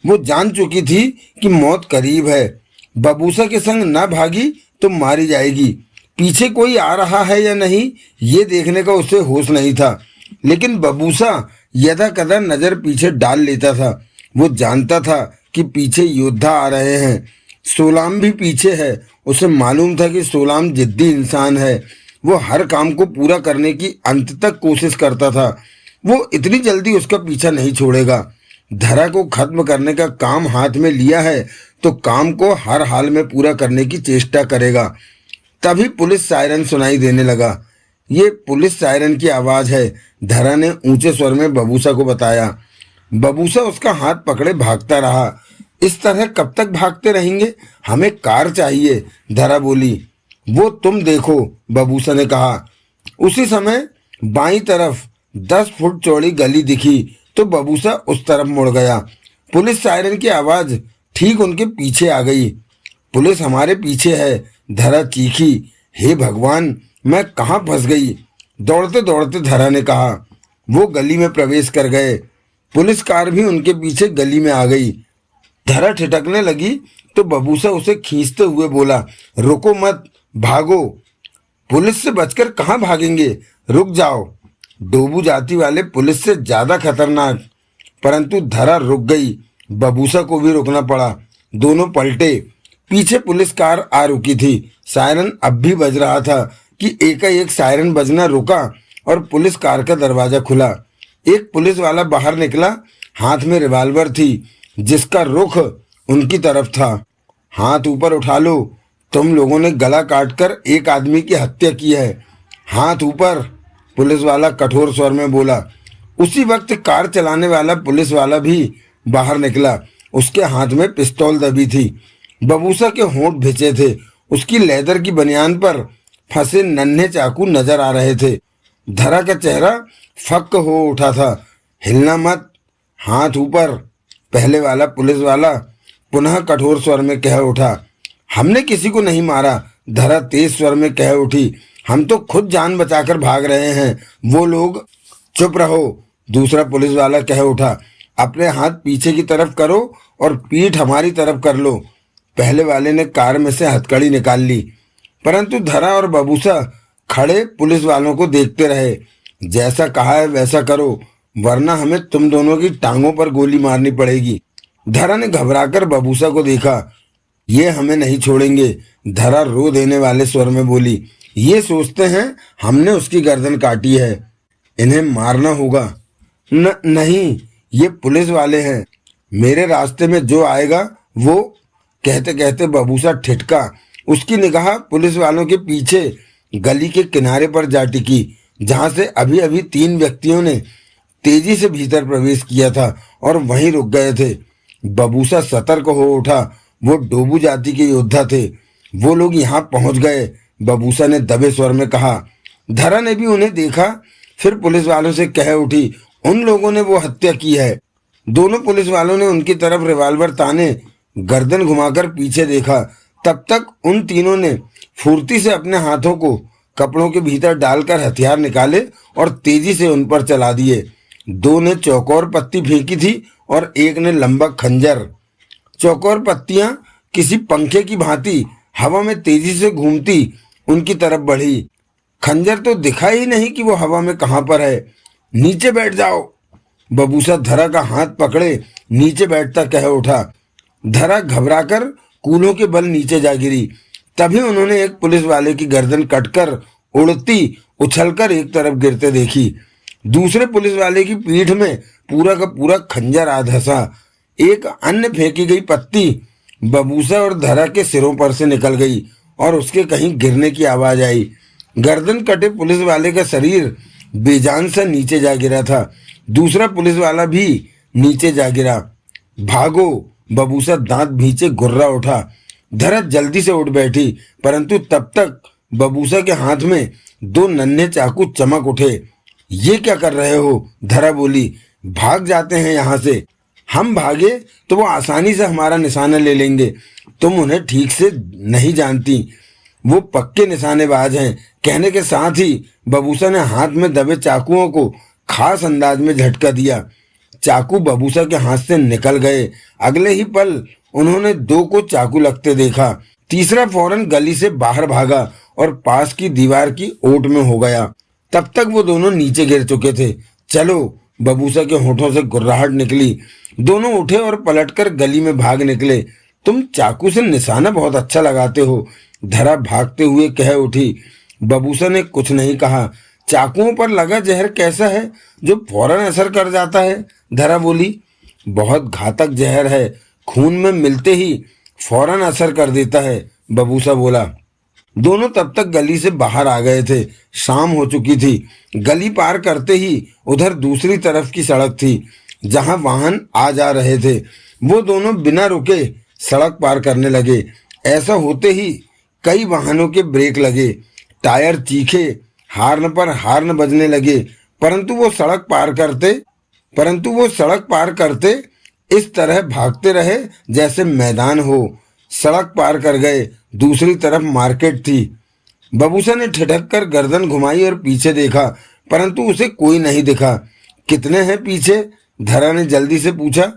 वो जान चुकी थी कि मौत करीब है। बबूसा के संग न भागी तो मारी जाएगी। पीछे कोई आ रहा है या नहीं, ये देखने का उसे होश नहीं था। लेकिन बबूसा यदा कदा नजर पीछे डाल लेता था। वो जानता था कि पीछे योद्धा आ रहे हैं। सोलाम भी पीछे है। उसे मालूम था कि सोलाम जिद्दी इंसान है। वो हर काम को पूरा करने की अंत तक कोशिश करता था। वो इतनी जल्दी उसका पीछा नहीं छोड़ेगा। धरा को खत्म करने का काम हाथ में लिया है तो काम को हर हाल में पूरा करने की चेष्टा करेगा। तभी पुलिस सायरन सुनाई देने लगा। ये पुलिस सायरन की आवाज है, धरा ने ऊंचे स्वर में बबूसा को बताया। बबूसा उसका हाथ पकड़े भागता रहा। इस तरह कब तक भागते रहेंगे? हमें कार चाहिए, धरा बोली। वो तुम देखो, बबूसा ने कहा। उसी समय बाईं तरफ 10 फुट चौड़ी गली दिखी तो बबूसा उस तरफ मुड़ गया। पुलिस सायरन की आवाज ठीक उनके पीछे आ गई। पुलिस हमारे पीछे है, धरा चीखी। हे भगवान, मैं कहाँ फंस गई? दौड़ते दौड़ते धरा ने कहा। वो गली में प्रवेश कर गए। पुलिस कार भी उनके पीछे गली में आ गई। धरा ठिठकने लगी तो बबूसा उसे खींचते हुए बोला, रुको मत, भागो। पुलिस से बचकर कहाँ भागेंगे? रुक जाओ। डोबू जाति वाले पुलिस से ज्यादा खतरनाक। परंतु धरा रुक गई। बबूसा को भी रुकना पड़ा। दोनों पलटे। पीछे पुलिस कार आ रुकी थी। सायरन अब भी बज रहा था कि एकाएक सायरन बजना रुका और पुलिस कार का दरवाजा खुला। एक पुलिस वाला बाहर निकला। हाथ में रिवाल्वर थी जिसका रुख उनकी तरफ था। हाथ ऊपर उठा लो, तुम लोगों ने गला काटकर एक आदमी की हत्या की है। हाथ ऊपर, पुलिस वाला कठोर स्वर में बोला। उसी वक्त कार चलाने वाला पुलिस वाला भी बाहर निकला। उसके हाथ में पिस्तौल दबी थी। बबूसा के होंठ भिजे थे। उसकी लेदर की बनियान पर फंसे नन्हे चाकू नजर आ रहे थे। धरा का चेहरा फक्क हो उठा था। हिलना मत, हाथ ऊपर, पहले वाला पुलिस वाला पुनः कठोर स्वर में कह उठा। हमने किसी को नहीं मारा, धरा तेज स्वर में कह उठी। हम तो खुद जान बचाकर भाग रहे हैं। वो लोग। चुप रहो, दूसरा पुलिस वाला कह उठा। अपने हाथ पीछे की तरफ करो और पीठ हमारी तरफ कर लो। पहले वाले ने कार में से हथकड़ी निकाल ली, परंतु धरा और बबूसा खड़े पुलिस वालों को देखते रहे। जैसा कहा है वैसा करो, वरना हमें तुम दोनों की टांगों पर गोली मारनी पड़ेगी। धरा ने घबराकर बबूसा को देखा। ये हमें नहीं छोड़ेंगे, धरा रो देने वाले स्वर में बोली। ये सोचते हैं हमने उसकी गर्दन काटी है, इन्हें मारना होगा। नहीं, ये पुलिस वाले हैं। मेरे रास्ते में जो आएगा वो। कहते कहते बबूसा ठिठका। उसकी निगाह पुलिस वालों के पीछे गली के किनारे पर जा टिकी, जहां से अभी अभी 3 व्यक्तियों ने तेजी से भीतर प्रवेश किया था और वहीं रुक गए थे। बबूसा सतर्क हो उठा। वो डोबू जाति के योद्धा थे। वो लोग यहाँ पहुंच गए, बबूसा ने दबे स्वर में कहा। धरा ने भी उन्हें देखा, फिर पुलिस वालों से कह उठी, उन लोगों ने वो हत्या की है। दोनों पुलिस वालों ने उनकी तरफ रिवाल्वर ताने गर्दन घुमाकर पीछे देखा। तब तक उन तीनों ने फुर्ती से अपने हाथों को कपड़ों के भीतर डालकर हथियार निकाले और तेजी से उन पर चला दिए। दो ने चौकोर पत्ती फेंकी थी और एक ने लंबा खंजर। चौकोर पत्तियां किसी पंखे की भांति हवा में तेजी से घूमती उनकी तरफ बढ़ी। खंजर तो दिखा ही नहीं कि वो हवा में कहां पर है। नीचे बैठ जाओ, बबूसा धरा का हाथ पकड़े नीचे बैठता कह उठा। धरा घबराकर कूलों के बल नीचे जा गिरी। तभी उन्होंने एक पुलिस वाले की गर्दन कटकर उड़ती उछलकर एक तरफ गिरते देखी। दूसरे पुलिस वाले की पीठ में पूरा का पूरा खंजर आ धंसा। एक अन्य फेंकी गई पत्ती बबूसा और धरा के सिरों पर से निकल गई और उसके कहीं गिरने की आवाज आई। गर्दन कटे पुलिस वाले का शरीर बेजान सा नीचे जा गिरा था। दूसरा पुलिस वाला भी नीचे जा गिरा। भागो, बबूसा दांत भींचे गुर्रा उठा। धरा जल्दी से उठ बैठी, परंतु तब तक बबूसा के हाथ में दो नन्हे चाकू चमक उठे। ये क्या कर रहे हो? धरा बोली। भाग जाते हैं यहाँ से। हम भागे तो वो आसानी से हमारा निशाना ले लेंगे। तुम उन्हें ठीक से नहीं जानती, वो पक्के निशानेबाज हैं। कहने के साथ ही बबूसा ने हाथ में दबे चाकुओं को खास अंदाज में झटका दिया। चाकू बबूसा के हाथ से निकल गए। अगले ही पल उन्होंने दो को चाकू लगते देखा। तीसरा फौरन गली से बाहर भागा और पास की दीवार की ओट में हो गया। तब तक वो दोनों नीचे गिर चुके थे। चलो, बबूसा के होठों से गुर्राहट निकली। दोनों उठे और पलटकर गली में भाग निकले। तुम चाकू से निशाना बहुत अच्छा लगाते हो, धरा भागते हुए कह उठी। बबूसा ने कुछ नहीं कहा। चाकुओं पर लगा जहर कैसा है जो फौरन असर कर जाता है? धरा बोली। बहुत घातक जहर है, खून में मिलते ही फौरन असर कर देता है, बबूसा बोला। दोनों तब तक गली से बाहर आ गए थे। शाम हो चुकी थी। गली पार करते ही उधर दूसरी तरफ की सड़क थी जहां वाहन आ जा रहे थे। वो दोनों बिना रुके सड़क पार करने लगे। ऐसा होते ही कई वाहनों के ब्रेक लगे, टायर चीखे, हार्न पर हार्न बजने लगे। परंतु वो सड़क पार करते इस तरह भागते रहे जैसे मैदान हो। सड़क पार कर गए। दूसरी तरफ मार्केट थी। बबूसा ने ठिठक कर गर्दन घुमाई और पीछे देखा, परंतु उसे कोई नहीं दिखा। कितने हैं पीछे? धरा ने जल्दी से पूछा।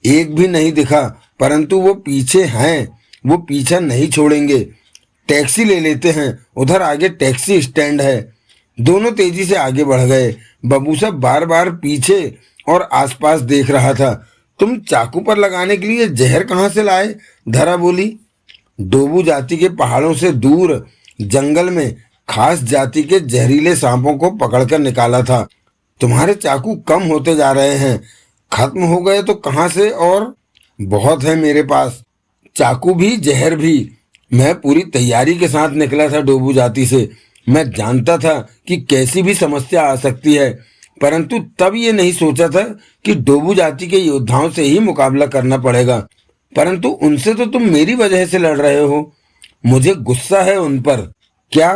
एक भी नहीं दिखा, परंतु वो पीछे हैं। वो पीछा नहीं छोड़ेंगे। टैक्सी ले लेते हैं, उधर आगे टैक्सी स्टैंड है। दोनों तेजी से आगे बढ़ गए। बबूसा बार बार पीछे और आसपास देख रहा था। तुम चाकू पर लगाने के लिए जहर कहाँ से लाए? धरा बोली। डोबू जाति के पहाड़ों से दूर जंगल में खास जाति के जहरीले सांपों को पकड़कर निकाला था। तुम्हारे चाकू कम होते जा रहे हैं। खत्म हो गए तो कहाँ से? और बहुत है मेरे पास, चाकू भी जहर भी। मैं पूरी तैयारी के साथ निकला था डोबू जाति से। मैं जानता था कि कैसी भी समस्या आ सकती है, परंतु तब ये नहीं सोचा था कि डोबू जाति के योद्धाओं से ही मुकाबला करना पड़ेगा। परंतु उनसे तो तुम मेरी वजह से लड़ रहे हो। मुझे गुस्सा है उन पर। क्या?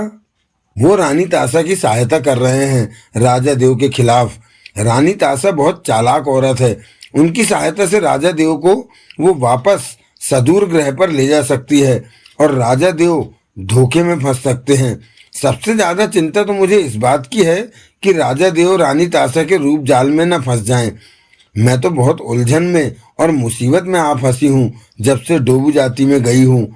वो रानी तासा की सहायता कर रहे हैं राजा देव के खिलाफ। रानी तासा बहुत चालाक औरत है। उनकी सहायता से राजा देव को वो वापस सदूर ग्रह पर ले जा सकती है और राजा देव धोखे में फंस सकते हैं। सबसे ज्यादा चिंता तो मुझे इस बात की है कि राजा देव रानी तासा के रूप जाल में न फंस जाएं। मैं तो बहुत उलझन में और मुसीबत में आ फंसी हूँ जब से डोबू जाति में गई हूँ।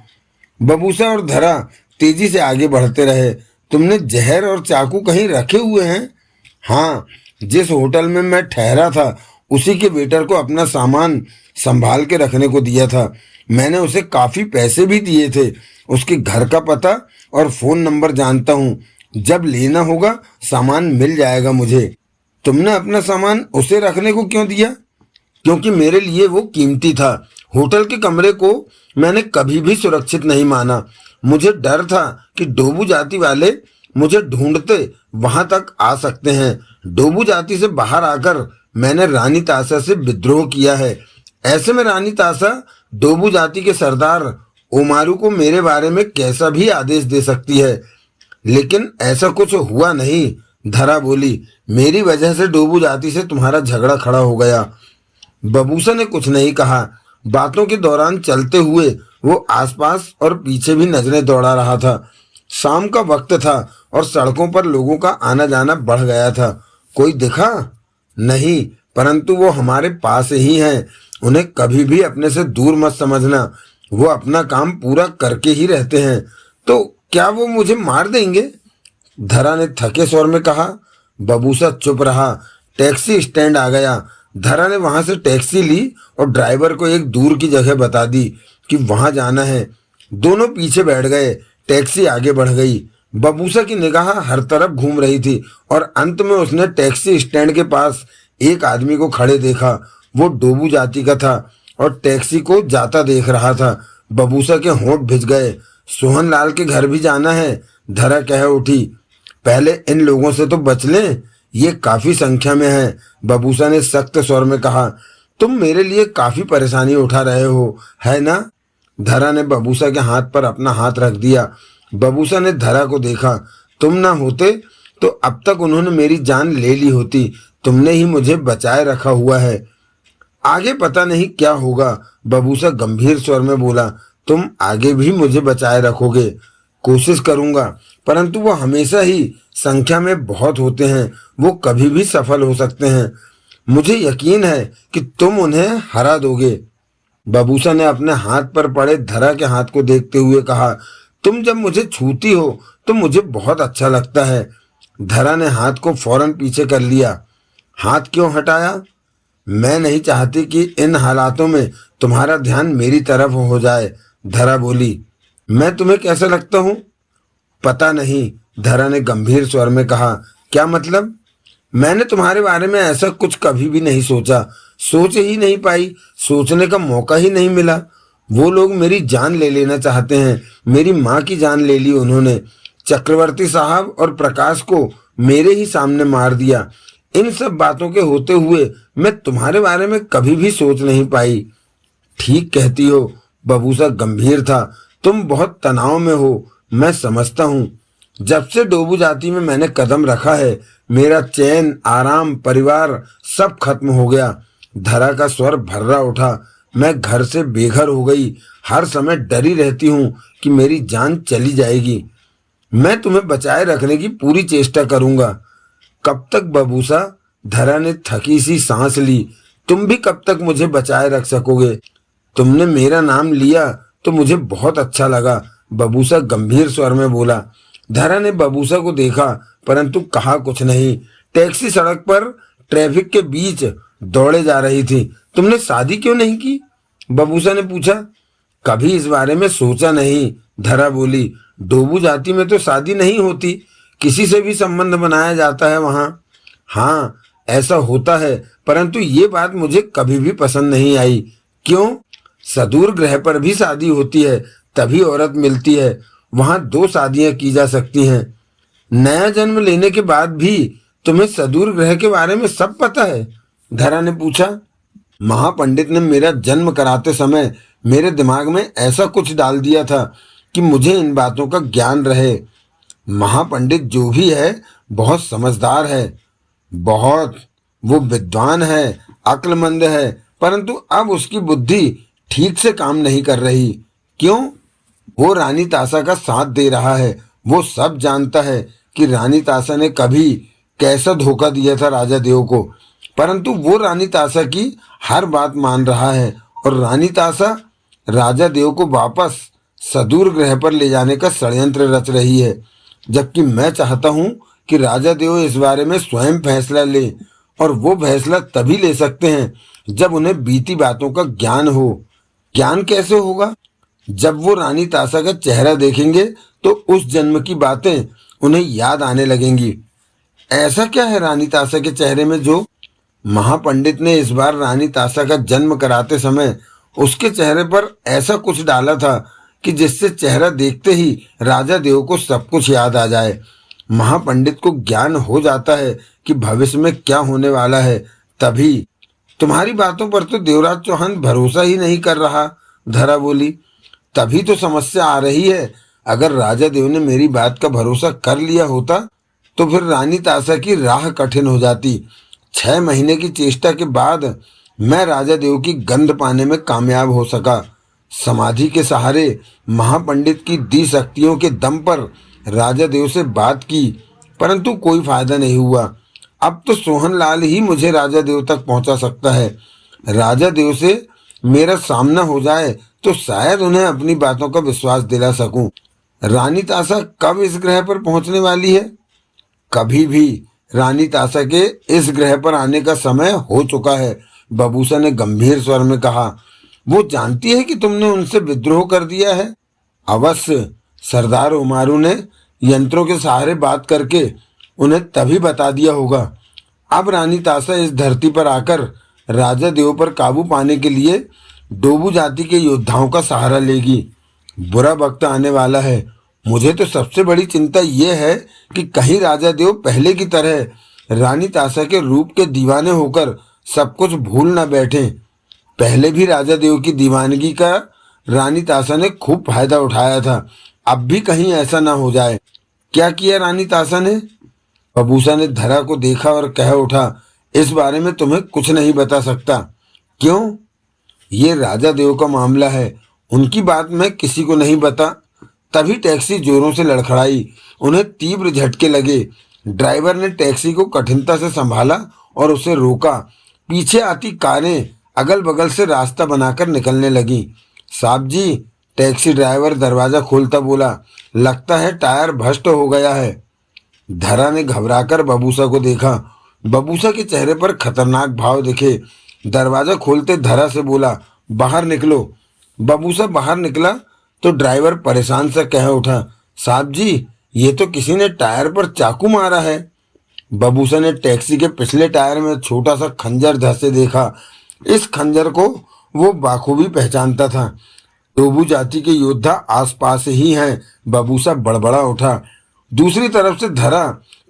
बबूसा और धरा तेजी से आगे बढ़ते रहे। तुमने जहर और चाकू कहीं रखे हुए हैं? हाँ, जिस होटल में मैं ठहरा था उसी के वेटर को अपना सामान संभाल के रखने को दिया था। मैंने उसे काफी पैसे भी दिए थे। उसके घर का पता और फोन नंबर जानता हूँ। जब लेना होगा सामान मिल जाएगा मुझे। तुमने अपना सामान उसे रखने को क्यों दिया? क्योंकि मेरे लिए वो कीमती था। होटल के कमरे को मैंने कभी भी सुरक्षित नहीं माना। मुझे डर था कि डोबू जाति वाले मुझे ढूंढते वहां तक आ सकते हैं। डोबू जाति से बाहर आकर मैंने रानी तासा से विद्रोह किया है। ऐसे में रानी तासा डोबू जाति के सरदार ओमारू को मेरे बारे में कैसा भी आदेश दे सकती है, लेकिन ऐसा कुछ हुआ नहीं। धरा बोली, मेरी वजह से डोबू जाति से तुम्हारा झगड़ा खड़ा हो गया। बबूसा ने कुछ नहीं कहा। बातों के दौरान चलते हुए वो आसपास और पीछे भी नजरें दौड़ा रहा था। शाम का वक्त था और सड़कों पर लोगों का आना जाना बढ़ गया था। कोई दिखा नहीं, परंतु वो हमारे पास ही हैं। उन्हें कभी भी अपने से दूर मत समझना। वो अपना काम पूरा करके ही रहते हैं। तो क्या वो मुझे मार देंगे? धरा ने थके स्वर में कहा। बबूसा चुप रहा। टैक्सी स्टैंड आ गया। धरा ने वहां से टैक्सी ली और ड्राइवर को एक दूर की जगह बता दी कि वहां जाना है। दोनों पीछे बैठ गए। टैक्सी आगे बढ़ गई। बबूसा की निगाह हर तरफ घूम रही थी और अंत में उसने टैक्सी स्टैंड के पास एक आदमी को खड़े देखा। वो डोबू जाति का था और टैक्सी को जाता देख रहा था। बबूसा के होंठ भिज गए। सोहन लाल के घर भी जाना है, धरा कह उठी। पहले इन लोगों से तो बच लें, ये काफी संख्या में है, बबूसा ने सख्त स्वर में कहा। तुम मेरे लिए काफी परेशानी उठा रहे हो, है ना? धरा ने बबूसा के हाथ पर अपना हाथ रख दिया। बबूसा ने धरा को देखा। तुम ना होते तो अब तक उन्होंने मेरी जान ले ली होती। तुमने ही मुझे बचाए रखा हुआ है। आगे पता नहीं क्या होगा, बबूसा गंभीर स्वर में बोला। तुम आगे भी मुझे बचाए रखोगे? कोशिश करूंगा, परंतु वो हमेशा ही संख्या में बहुत होते हैं। वो कभी भी सफल हो सकते हैं। मुझे यकीन है कि तुम उन्हें हरा दोगे। बबूसा ने अपने हाथ पर पड़े धरा के हाथ को देखते हुए कहा। तुम जब मुझे छूती हो तो मुझे बहुत अच्छा लगता है। धरा ने हाथ को फौरन पीछे कर लिया। हाथ क्यों हटाया? मैं नहीं चाहती कि इन हालातों में तुम्हारा ध्यान मेरी तरफ हो जाए, धरा बोली। मैं तुम्हें कैसा लगता हूँ? पता नहीं, धरा ने गंभीर स्वर में कहा। क्या मतलब? मैंने तुम्हारे बारे में ऐसा कुछ कभी भी नहीं सोचा, सोच ही नहीं पाई, सोचने का मौका ही नहीं मिला। वो लोग मेरी जान ले लेना चाहते हैं। मेरी माँ की जान ले ली उन्होंने। चक्रवर्ती साहब और प्रकाश को मेरे ही सामने मार दिया। इन सब बातों के होते हुए मैं तुम्हारे बारे में कभी भी सोच नहीं पाई। ठीक कहती हो, बबूसा गंभीर था। तुम बहुत तनाव में हो, मैं समझता हूँ। जब से डोबू जाति में मैंने कदम रखा है, मेरा चैन, आराम, परिवार सब खत्म हो गया। धरा का स्वर भर्रा उठा। मैं घर से बेघर हो गई। हर समय डरी रहती हूँ कि मेरी जान चली जाएगी। मैं तुम्हें बचाए रखने की पूरी चेष्टा करूंगा। कब तक बबूसा? धरा ने थकी सी सांस ली। तुम भी कब तक मुझे बचाए रख सकोगे? तुमने मेरा नाम लिया तो मुझे बहुत अच्छा लगा, बबूसा गंभीर स्वर में बोला। धरा ने बबूसा को देखा, परंतु कहा कुछ नहीं। टैक्सी सड़क पर ट्रैफिक के बीच दौड़े जा रही थी। तुमने शादी क्यों नहीं की? बबूसा ने पूछा। कभी इस बारे में सोचा नहीं, धरा बोली। डोबू जाति में तो शादी नहीं होती, किसी से भी संबंध बनाया जाता है वहां। हाँ, ऐसा होता है, परंतु ये बात मुझे कभी भी पसंद नहीं आई। क्यों? सदूर ग्रह पर भी शादी होती है, तभी औरत मिलती है। वहां 2 शादियां की जा सकती हैं। नया जन्म लेने के बाद भी तुम्हें सदूर ग्रह के बारे में सब पता है? धरा ने पूछा। महापंडित ने मेरा जन्म कराते समय मेरे दिमाग में ऐसा कुछ डाल दिया था कि मुझे इन बातों का ज्ञान रहे। महापंडित जो भी है बहुत समझदार है, बहुत। वो विद्वान है, अक्लमंद है, परंतु अब उसकी बुद्धि ठीक से काम नहीं कर रही। क्यों? वो रानी तासा का साथ दे रहा है। वो सब जानता है कि रानी तासा ने कभी कैसा धोखा दिया था राजा देव को, परंतु वो रानी तासा की हर बात मान रहा है और रानी तासा राजा देव को वापस सदूर ग्रह पर ले जाने का षड्यंत्र रच रही है। जबकि मैं चाहता हूं कि राजा देव इस बारे में स्वयं फैसला ले, और वो फैसला तभी ले सकते हैं जब उन्हें बीती बातों का ज्ञान हो। ज्ञान कैसे होगा? जब वो रानी तासा का चेहरा देखेंगे तो उस जन्म की बातें उन्हें याद आने लगेंगी। ऐसा क्या है रानी तासा के चेहरे में जो? महापंडित ने इस बार रानी तासा का जन्म कराते समय उसके चेहरे पर ऐसा कुछ डाला था कि जिससे चेहरा देखते ही राजा देव को सब कुछ याद आ जाए। महापंडित को ज्ञान हो जाता है कि भविष्य में क्या होने वाला है, तभी तुम्हारी बातों पर तो देवराज चौहान भरोसा ही नहीं कर रहा, धरा बोली। तभी तो समस्या आ रही है। अगर राजा देव ने मेरी बात का भरोसा कर लिया होता तो फिर रानी तासा की राह कठिन हो जाती। 6 महीने की चेष्टा के बाद मैं राजा देव की गंध पाने में कामयाब हो सका। समाधि के सहारे महापंडित की दी शक्तियों के दम पर राजा देव से बात की, परंतु कोई फायदा नहीं हुआ। अब तो सोहनलाल ही मुझे राजा देव तक पहुंचा सकता है। राजा देव से मेरा सामना हो जाए तो शायद उन्हें अपनी बातों का विश्वास दिला सकूं। रानी तासा कब इस ग्रह पर पहुंचने वाली है? कभी भी। रानी तासा के इस ग्रह पर आने का समय हो चुका है, बबूसा ने गंभीर स्वर में कहा। वो जानती है कि तुमने उनसे विद्रोह कर दिया है? अवश्य। सरदार उमारू ने यंत्रों के सहारे बात करके उन्हें तभी बता दिया होगा। अब रानी तासा इस धरती पर आकर राजा देव पर काबू पाने के लिए डोबू जाति के योद्धाओं का सहारा लेगी। बुरा वक्त आने वाला है। मुझे तो सबसे बड़ी चिंता यह है कि कहीं राजा देव पहले की तरह रानी तासा के रूप के दीवाने होकर सब कुछ भूल न बैठें। पहले भी राजा देव की दीवानगी का रानी तासा ने खूब फायदा उठाया था। अब भी कहीं ऐसा ना हो जाए। क्या किया रानी तासा ने? बबूसा ने धरा को देखा और कह उठा, इस बारे में तुम्हें कुछ नहीं बता सकता। क्यों? ये राजा देव का मामला है, उनकी बात मैं किसी को नहीं बता। तभी टैक्सी जोरों से लड़खड़ाई। उन्हें तीव्र झटके लगे। ड्राइवर ने टैक्सी को कठिनता से संभाला और उसे रोका। पीछे आती कारें अगल बगल से रास्ता बनाकर निकलने लगी। साहब जी, टैक्सी ड्राइवर दरवाजा खोलता बोला, लगता है टायर भ्रष्ट हो गया है। धरा ने घबराकर बबूसा को देखा। बबूसा के चेहरे पर खतरनाक भाव दिखे। दरवाजा खोलते धरा से बोला, बाहर निकलो। बबूसा बाहर निकला तो ड्राइवर परेशान से कह उठा, साहब जी, ये तो किसी ने टायर पर चाकू मारा है। बबूसा ने टैक्सी के पिछले टायर में छोटा सा खंजर धंसे देखा। इस खंजर को वो बाखूबी पहचानता था। डोबू जाति के योद्धा आसपास ही हैं। बबूसा बड़बड़ा उठा। दूसरी तरफ से धरा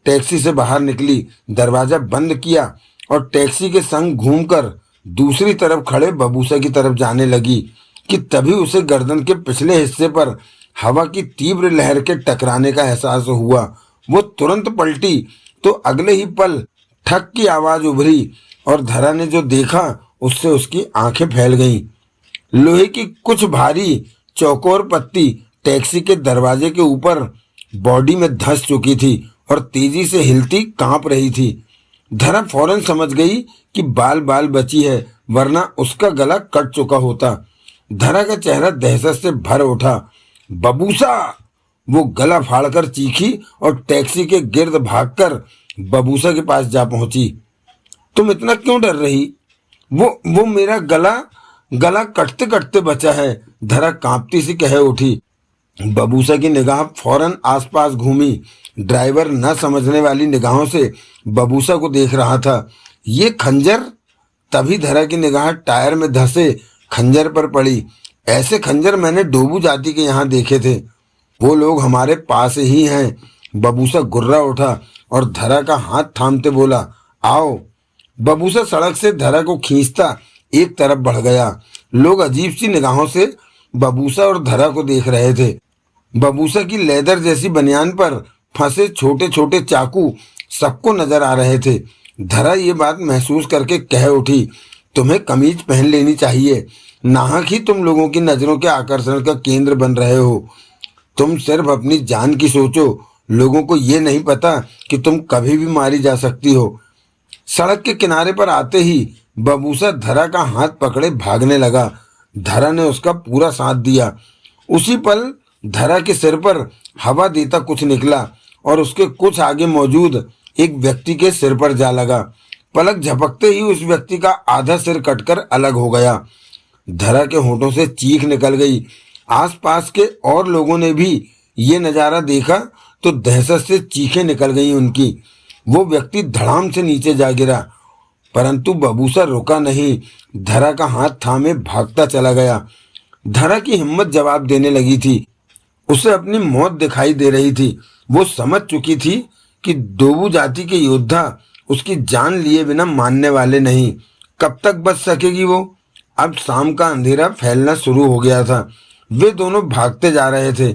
टैक्सी से बाहर निकली, दरवाजा बंद किया और टैक्सी के संग घूमकर दूसरी तरफ खड़े बबूसा की तरफ जाने लगी कि तभी उसे गर्दन के पिछले हिस्से पर हवा की तीव्र लहर के टकराने का एहसास हुआ। वो तुरंत पलटी तो अगले ही पल ठक की आवाज उभरी और धरा ने जो देखा उससे उसकी आंखें फैल गईं। लोहे की कुछ भारी चौकोर पत्ती टैक्सी के दरवाजे के ऊपर बॉडी में धंस चुकी थी और तेजी से हिलती कांप रही थी। धरा फौरन समझ गई कि बाल बाल बची है, वरना उसका गला कट चुका होता। धरा का चेहरा दहशत से भर उठा। बबूसा! वो गला फाड़कर चीखी और टैक्सी के गिर्द भागकर बबूसा के पास जा पहुंची। तुम इतना क्यों डर रही? वो मेरा गला कटते कटते बचा है, धरा कांपती सी कह उठी। बबूसा की निगाह फौरन आसपास घूमी। ड्राइवर न समझने वाली निगाहों से बबूसा को देख रहा था। ये खंजर? तभी धरा की निगाह टायर में धंसे खंजर पर पड़ी। ऐसे खंजर मैंने डोबू जाति के यहाँ देखे थे। वो लोग हमारे पास ही हैं। बबूसा गुर्रा उठा और धरा का हाथ थामते बोला, आओ। बबूसा सड़क से धरा को खींचता एक तरफ बढ़ गया। लोग अजीब सी निगाहों से बबूसा और धरा को देख रहे थे। बबूसा की लेदर जैसी बनियान पर फंसे छोटे छोटे चाकू सबको नजर आ रहे थे। धरा ये बात महसूस करके कह उठी, तुम्हें कमीज पहन लेनी चाहिए। नाहक ही तुम लोगों की नजरों के आकर्षण का केंद्र बन रहे हो। तुम सिर्फ अपनी जान की सोचो। लोगों को ये नहीं पता कि तुम कभी भी मारी जा सकती हो। सड़क के किनारे पर आते ही बबूसा धरा का हाथ पकड़े भागने लगा। धरा ने उसका पूरा साथ दिया। उसी पल धरा के सिर पर हवा देता कुछ निकला और उसके कुछ आगे मौजूद एक व्यक्ति के सिर पर जा लगा। पलक झपकते ही उस व्यक्ति का आधा सिर कटकर अलग हो गया। धरा के होठों से चीख निकल गई। आसपास के और लोगों ने भी ये नजारा देखा तो दहशत से चीखें निकल गई उनकी। वो व्यक्ति धड़ाम से नीचे जा गिरा, परंतु बबूसा रुका नहीं। धरा का हाथ थामे भागता चला गया। धरा की हिम्मत जवाब देने लगी थी। उसे अपनी मौत दिखाई दे रही थी। वो समझ चुकी थी कि डोबू जाति के योद्धा उसकी जान लिए बिना मानने वाले नहीं। कब तक बच सकेगी वो? अब शाम का अंधेरा फैलना शुरू हो गया था। वे दोनों भागते जा रहे थे।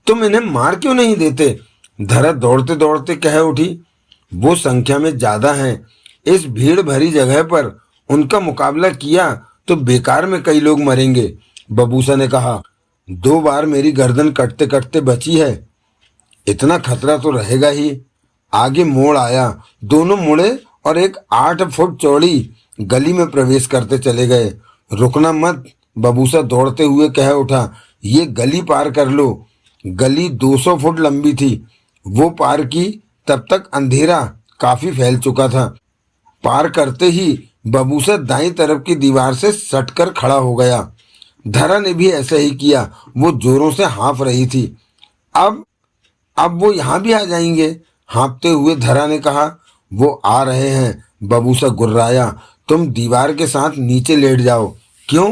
तुम इन्हें मार क्यों नहीं देते? धरा दौड़ते दौड़ते कह उठी। वो संख्या में ज्यादा हैं। इस भीड़ भरी जगह पर उनका मुकाबला किया तो बेकार में कई लोग मरेंगे। बबूसा ने कहा, 2 बार मेरी गर्दन कटते कटते बची है, इतना खतरा तो रहेगा ही। आगे मोड़ आया। दोनों मुड़े और एक 8 फुट चौड़ी गली में प्रवेश करते चले गए। रुकना मत, बबूसा दौड़ते हुए कह उठा। ये गली पार कर लो। गली 200 फुट लंबी थी। वो पार की तब तक अंधेरा काफी फैल चुका था। पार करते ही बबूसा दाईं तरफ की दीवार से सटकर खड़ा हो गया। धरा ने भी ऐसा ही किया। वो जोरों से हाँफ रही थी। अब वो यहाँ भी आ जाएंगे, हाँफते हुए धरा ने कहा। वो आ रहे हैं, बबूसा गुर्राया। तुम दीवार के साथ नीचे लेट जाओ। क्यों?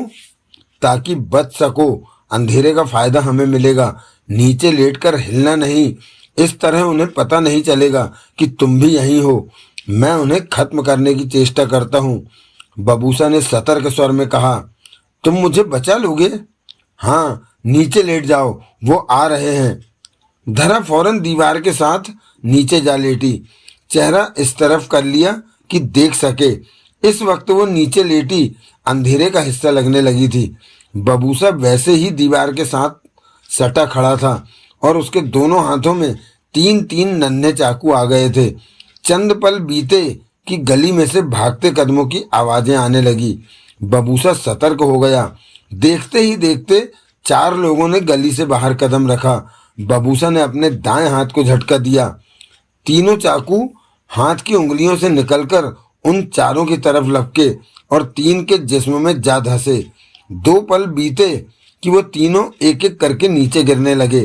ताकि बच सको। अंधेरे का फायदा हमें मिलेगा। नीचे लेटकर हिलना नहीं। इस तरह उन्हें पता नहीं चलेगा कि तुम भी यहीं हो। मैं उन्हें खत्म करने की चेष्टा करता हूँ। बबूसा ने सतर्क स्वर में कहा। तुम मुझे बचा लोगे? हाँ, नीचे लेट जाओ, वो आ रहे हैं। धरा फौरन दीवार के साथ नीचे जा लेटी। चेहरा इस तरफ कर लिया कि देख सके। इस वक्त वो नीचे लेटी अंधेरे का हिस्सा लगने लगी थी। बबूसा वैसे ही दीवार के साथ सटा खड़ा था और उसके दोनों हाथों में 3-3 नन्हे चाकू आ गए थे। चंद पल बीते कि गली में से भागते कदमों की आवाजें आने लगी। बबूसा सतर्क हो गया। देखते ही देखते 4 लोगों ने गली से बाहर कदम रखा। बबूसा ने अपने दाएं हाथ को झटका दिया। तीनों चाकू हाथ की उंगलियों से निकलकर उन चारों की तरफ लपके और 3 के जिस्म में जा धंसे। 2 पल बीते कि वो तीनों एक एक करके नीचे गिरने लगे।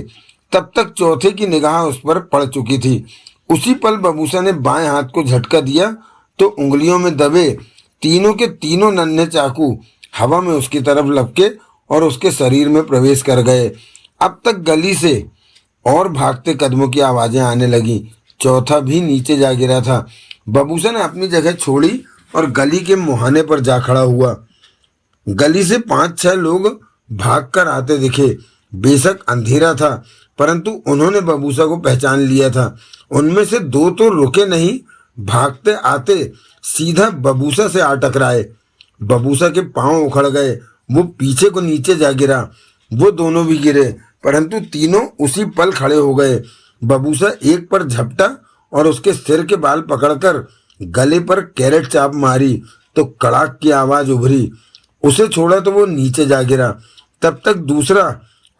तब तक चौथे की निगाह उस पर पड़ चुकी थी। उसी पल बबूसा ने बाएं हाथ को झटका दिया तो उंगलियों में दबे तीनों के तीनों नन्हे चाकू हवा में उसकी तरफ लपके और उसके शरीर में प्रवेश कर गए। अब तक गली से और भागते कदमों की आवाजें आने लगी। चौथा भी नीचे जा गिरा था। बबूसा ने अपनी जगह छोड़ी और गली के मुहाने पर जा खड़ा हुआ। गली से 5-6 लोग भागकर आते दिखे। बेशक अंधेरा था, परंतु उन्होंने बबूसा को पहचान लिया था। उनमें से 2 तो रुके नहीं, भागते आते सीधा बबूसा से आ टकराए। बबूसा के पांव उखड़ गए। वो पीछे को नीचे जा गिरा। वो दोनों भी गिरे, परंतु तीनों उसी पल खड़े हो गए। बबूसा एक पर झपटा और उसके सिर के बाल पकड़कर गले पर कैरेट चाप मारी तो कड़ाक की आवाज उभरी। उसे छोड़ा तो वो नीचे जा गिरा। तब तक दूसरा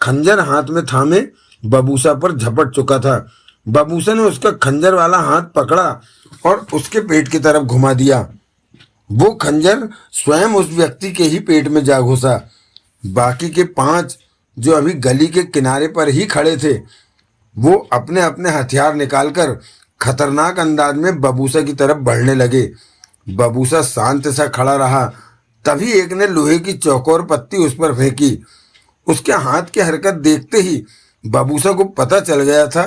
खंजर हाथ में थामे बबूसा पर झपट चुका था। बबूसा ने उसका खंजर वाला हाथ पकड़ा और उसके पेट की तरफ घुमा दिया। वो खंजर स्वयं उस व्यक्ति के ही पेट में जा घुसा। बाकी के 5 जो अभी गली के किनारे पर ही खड़े थे, वो अपने अपने हथियार निकालकर खतरनाक अंदाज में बबूसा की तरफ बढ़ने लगे। बबूसा शांत सा खड़ा रहा। तभी एक ने लोहे की चौकोर पत्ती उस पर फेंकी। उसके हाथ की हरकत देखते ही बबूसा को पता चल गया था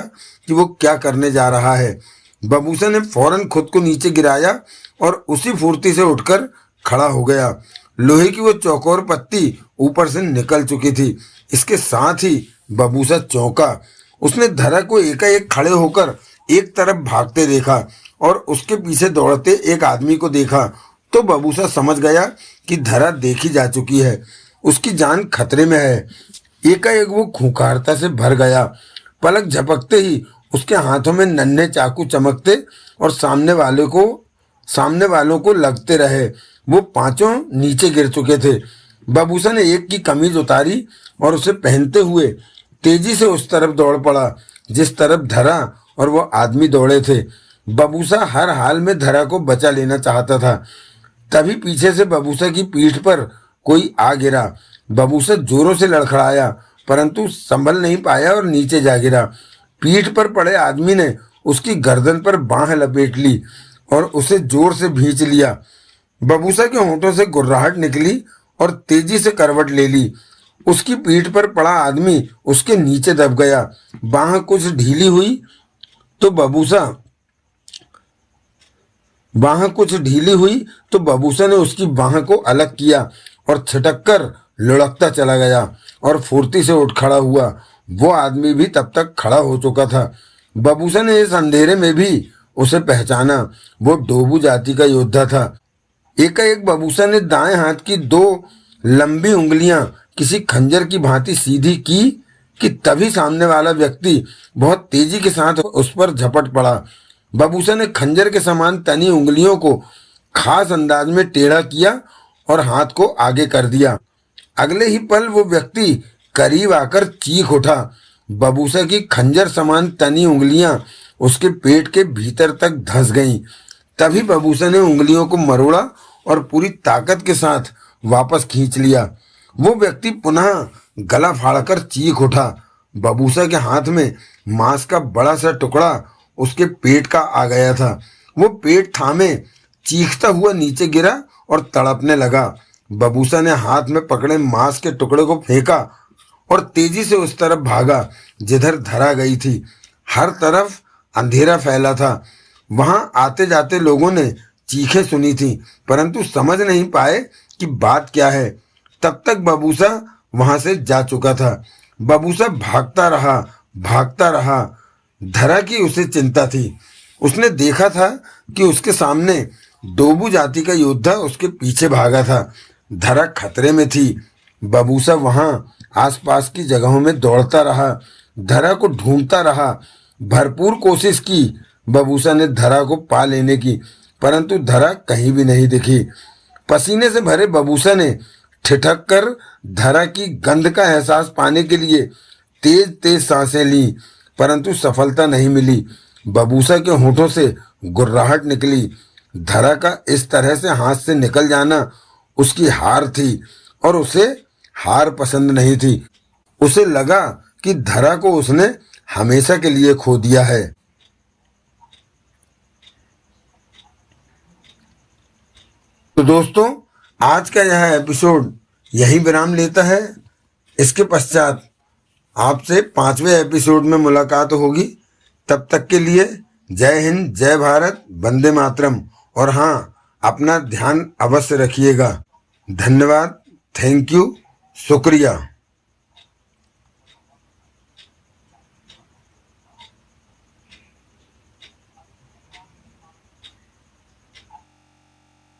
कि वो क्या करने जा रहा है। बबूसा ने फौरन खुद को नीचे गिराया और उसी फुर्ती से उठकर खड़ा हो गया। लोहे की वो चौकोर पत्ती ऊपर से निकल चुकी थी। इसके साथ ही बबूसा चौंका। उसने धरा को एकाएक खड़े होकर एक तरफ भागते देखा और उसके पीछे दौड़ते एक आदमी को देखा तो बबूसा समझ गया कि धरा देखी जा चुकी है, उसकी जान खतरे में है। एकाएक वो खूंखारता से भर गया। पलक झपकते ही उसके हाथों में नन्हे चाकू चमकते और सामने वालों को लगते रहे। वो 5 नीचे गिर चुके थे। बबूसा ने एक की कमीज उतारी और उसे पहनते हुए तेजी से उस तरफ दौड़ पड़ा जिस तरफ धरा और वो आदमी दौड़े थे। बबूसा हर हाल में धरा को बचा लेना चाहता था। तभी पीछे से बबूसा की पीठ पर कोई आ गिरा। बबूसा जोरों से लड़खड़ाया, परंतु संभल नहीं पाया और नीचे जा गिरा। पीठ पर पड़े आदमी ने उसकी गर्दन पर बांह लपेट ली और उसे जोर से भींच लिया। बबूसा के होंठों से गुर्राहट निकली और तेजी से करवट ले ली। उसकी पीठ पर पड़ा आदमी उसके नीचे दब गया। बांह कुछ ढीली हुई तो बबूसा बाह कुछ ढीली हुई तो बबूसा ने उसकी बाह को अलग किया और छिटक कर लुढ़कता चला गया और फुर्ती से उठ खड़ा हुआ। वो आदमी भी तब तक खड़ा हो चुका था। बबूसा ने इस अंधेरे में भी उसे पहचाना। वो डोबू जाति का योद्धा था। एकाएक बबूसा ने दाएं हाथ की दो लंबी उंगलियां किसी खंजर की भांति सीधी की कि तभी सामने वाला व्यक्ति बहुत तेजी के साथ उस पर झपट पड़ा। बबूसा ने खंजर के समान तनी उंगलियों को खास अंदाज में टेढ़ा किया और हाथ को आगे कर दिया। अगले ही पल वो व्यक्ति करीब आकर चीख उठा। बबूसा की खंजर समान तनी उंगलियां उसके पेट के भीतर तक धंस गईं। तभी बबूसा ने उंगलियों को मरोड़ा और पूरी ताकत के साथ वापस खींच लिया। वो व्यक्ति पुनः गला फाड़कर चीख उठा। बबूसा के हाथ में मांस का बड़ा सा टुकड़ा उसके पेट का आ गया था। वो पेट थामे चीखता हुआ नीचे गिरा और तड़पने लगा। बबूसा ने हाथ में पकड़े मांस के टुकड़े को फेंका और तेजी से उस तरफ भागा जिधर धरा गई थी। हर तरफ अंधेरा फैला था। वहां आते जाते लोगों ने चीखें सुनी थी, परंतु समझ नहीं पाए कि बात क्या है। तब तक बबूसा वहां से जा चुका था। बबूसा भागता रहा। धरा की उसे चिंता थी। उसने देखा था कि उसके सामने डोबू जाति का योद्धा उसके पीछे भागा था। धरा खतरे में थी। बबूसा वहां आसपास की जगहों में दौड़ता रहा, धरा को ढूंढता रहा। भरपूर कोशिश की बबूसा ने धरा को पा लेने की, परंतु धरा कहीं भी नहीं दिखी। पसीने से भरे बबूसा ने ठिठक कर धरा की गंध का एहसास पाने के लिए तेज तेज सांसें ली, परंतु सफलता नहीं मिली। बबूसा के होठों से गुर्राहट निकली। धरा का इस तरह से हाथ से निकल जाना उसकी हार थी और उसे हार पसंद नहीं थी। उसे लगा कि धरा को उसने हमेशा के लिए खो दिया है। तो दोस्तों, आज का यह एपिसोड यहीं विराम लेता है। इसके पश्चात आपसे 5वें एपिसोड में मुलाकात होगी। तब तक के लिए जय हिंद, जय भारत, वंदे मातरम। और हाँ, अपना ध्यान अवश्य रखिएगा। धन्यवाद, थैंक यू, शुक्रिया।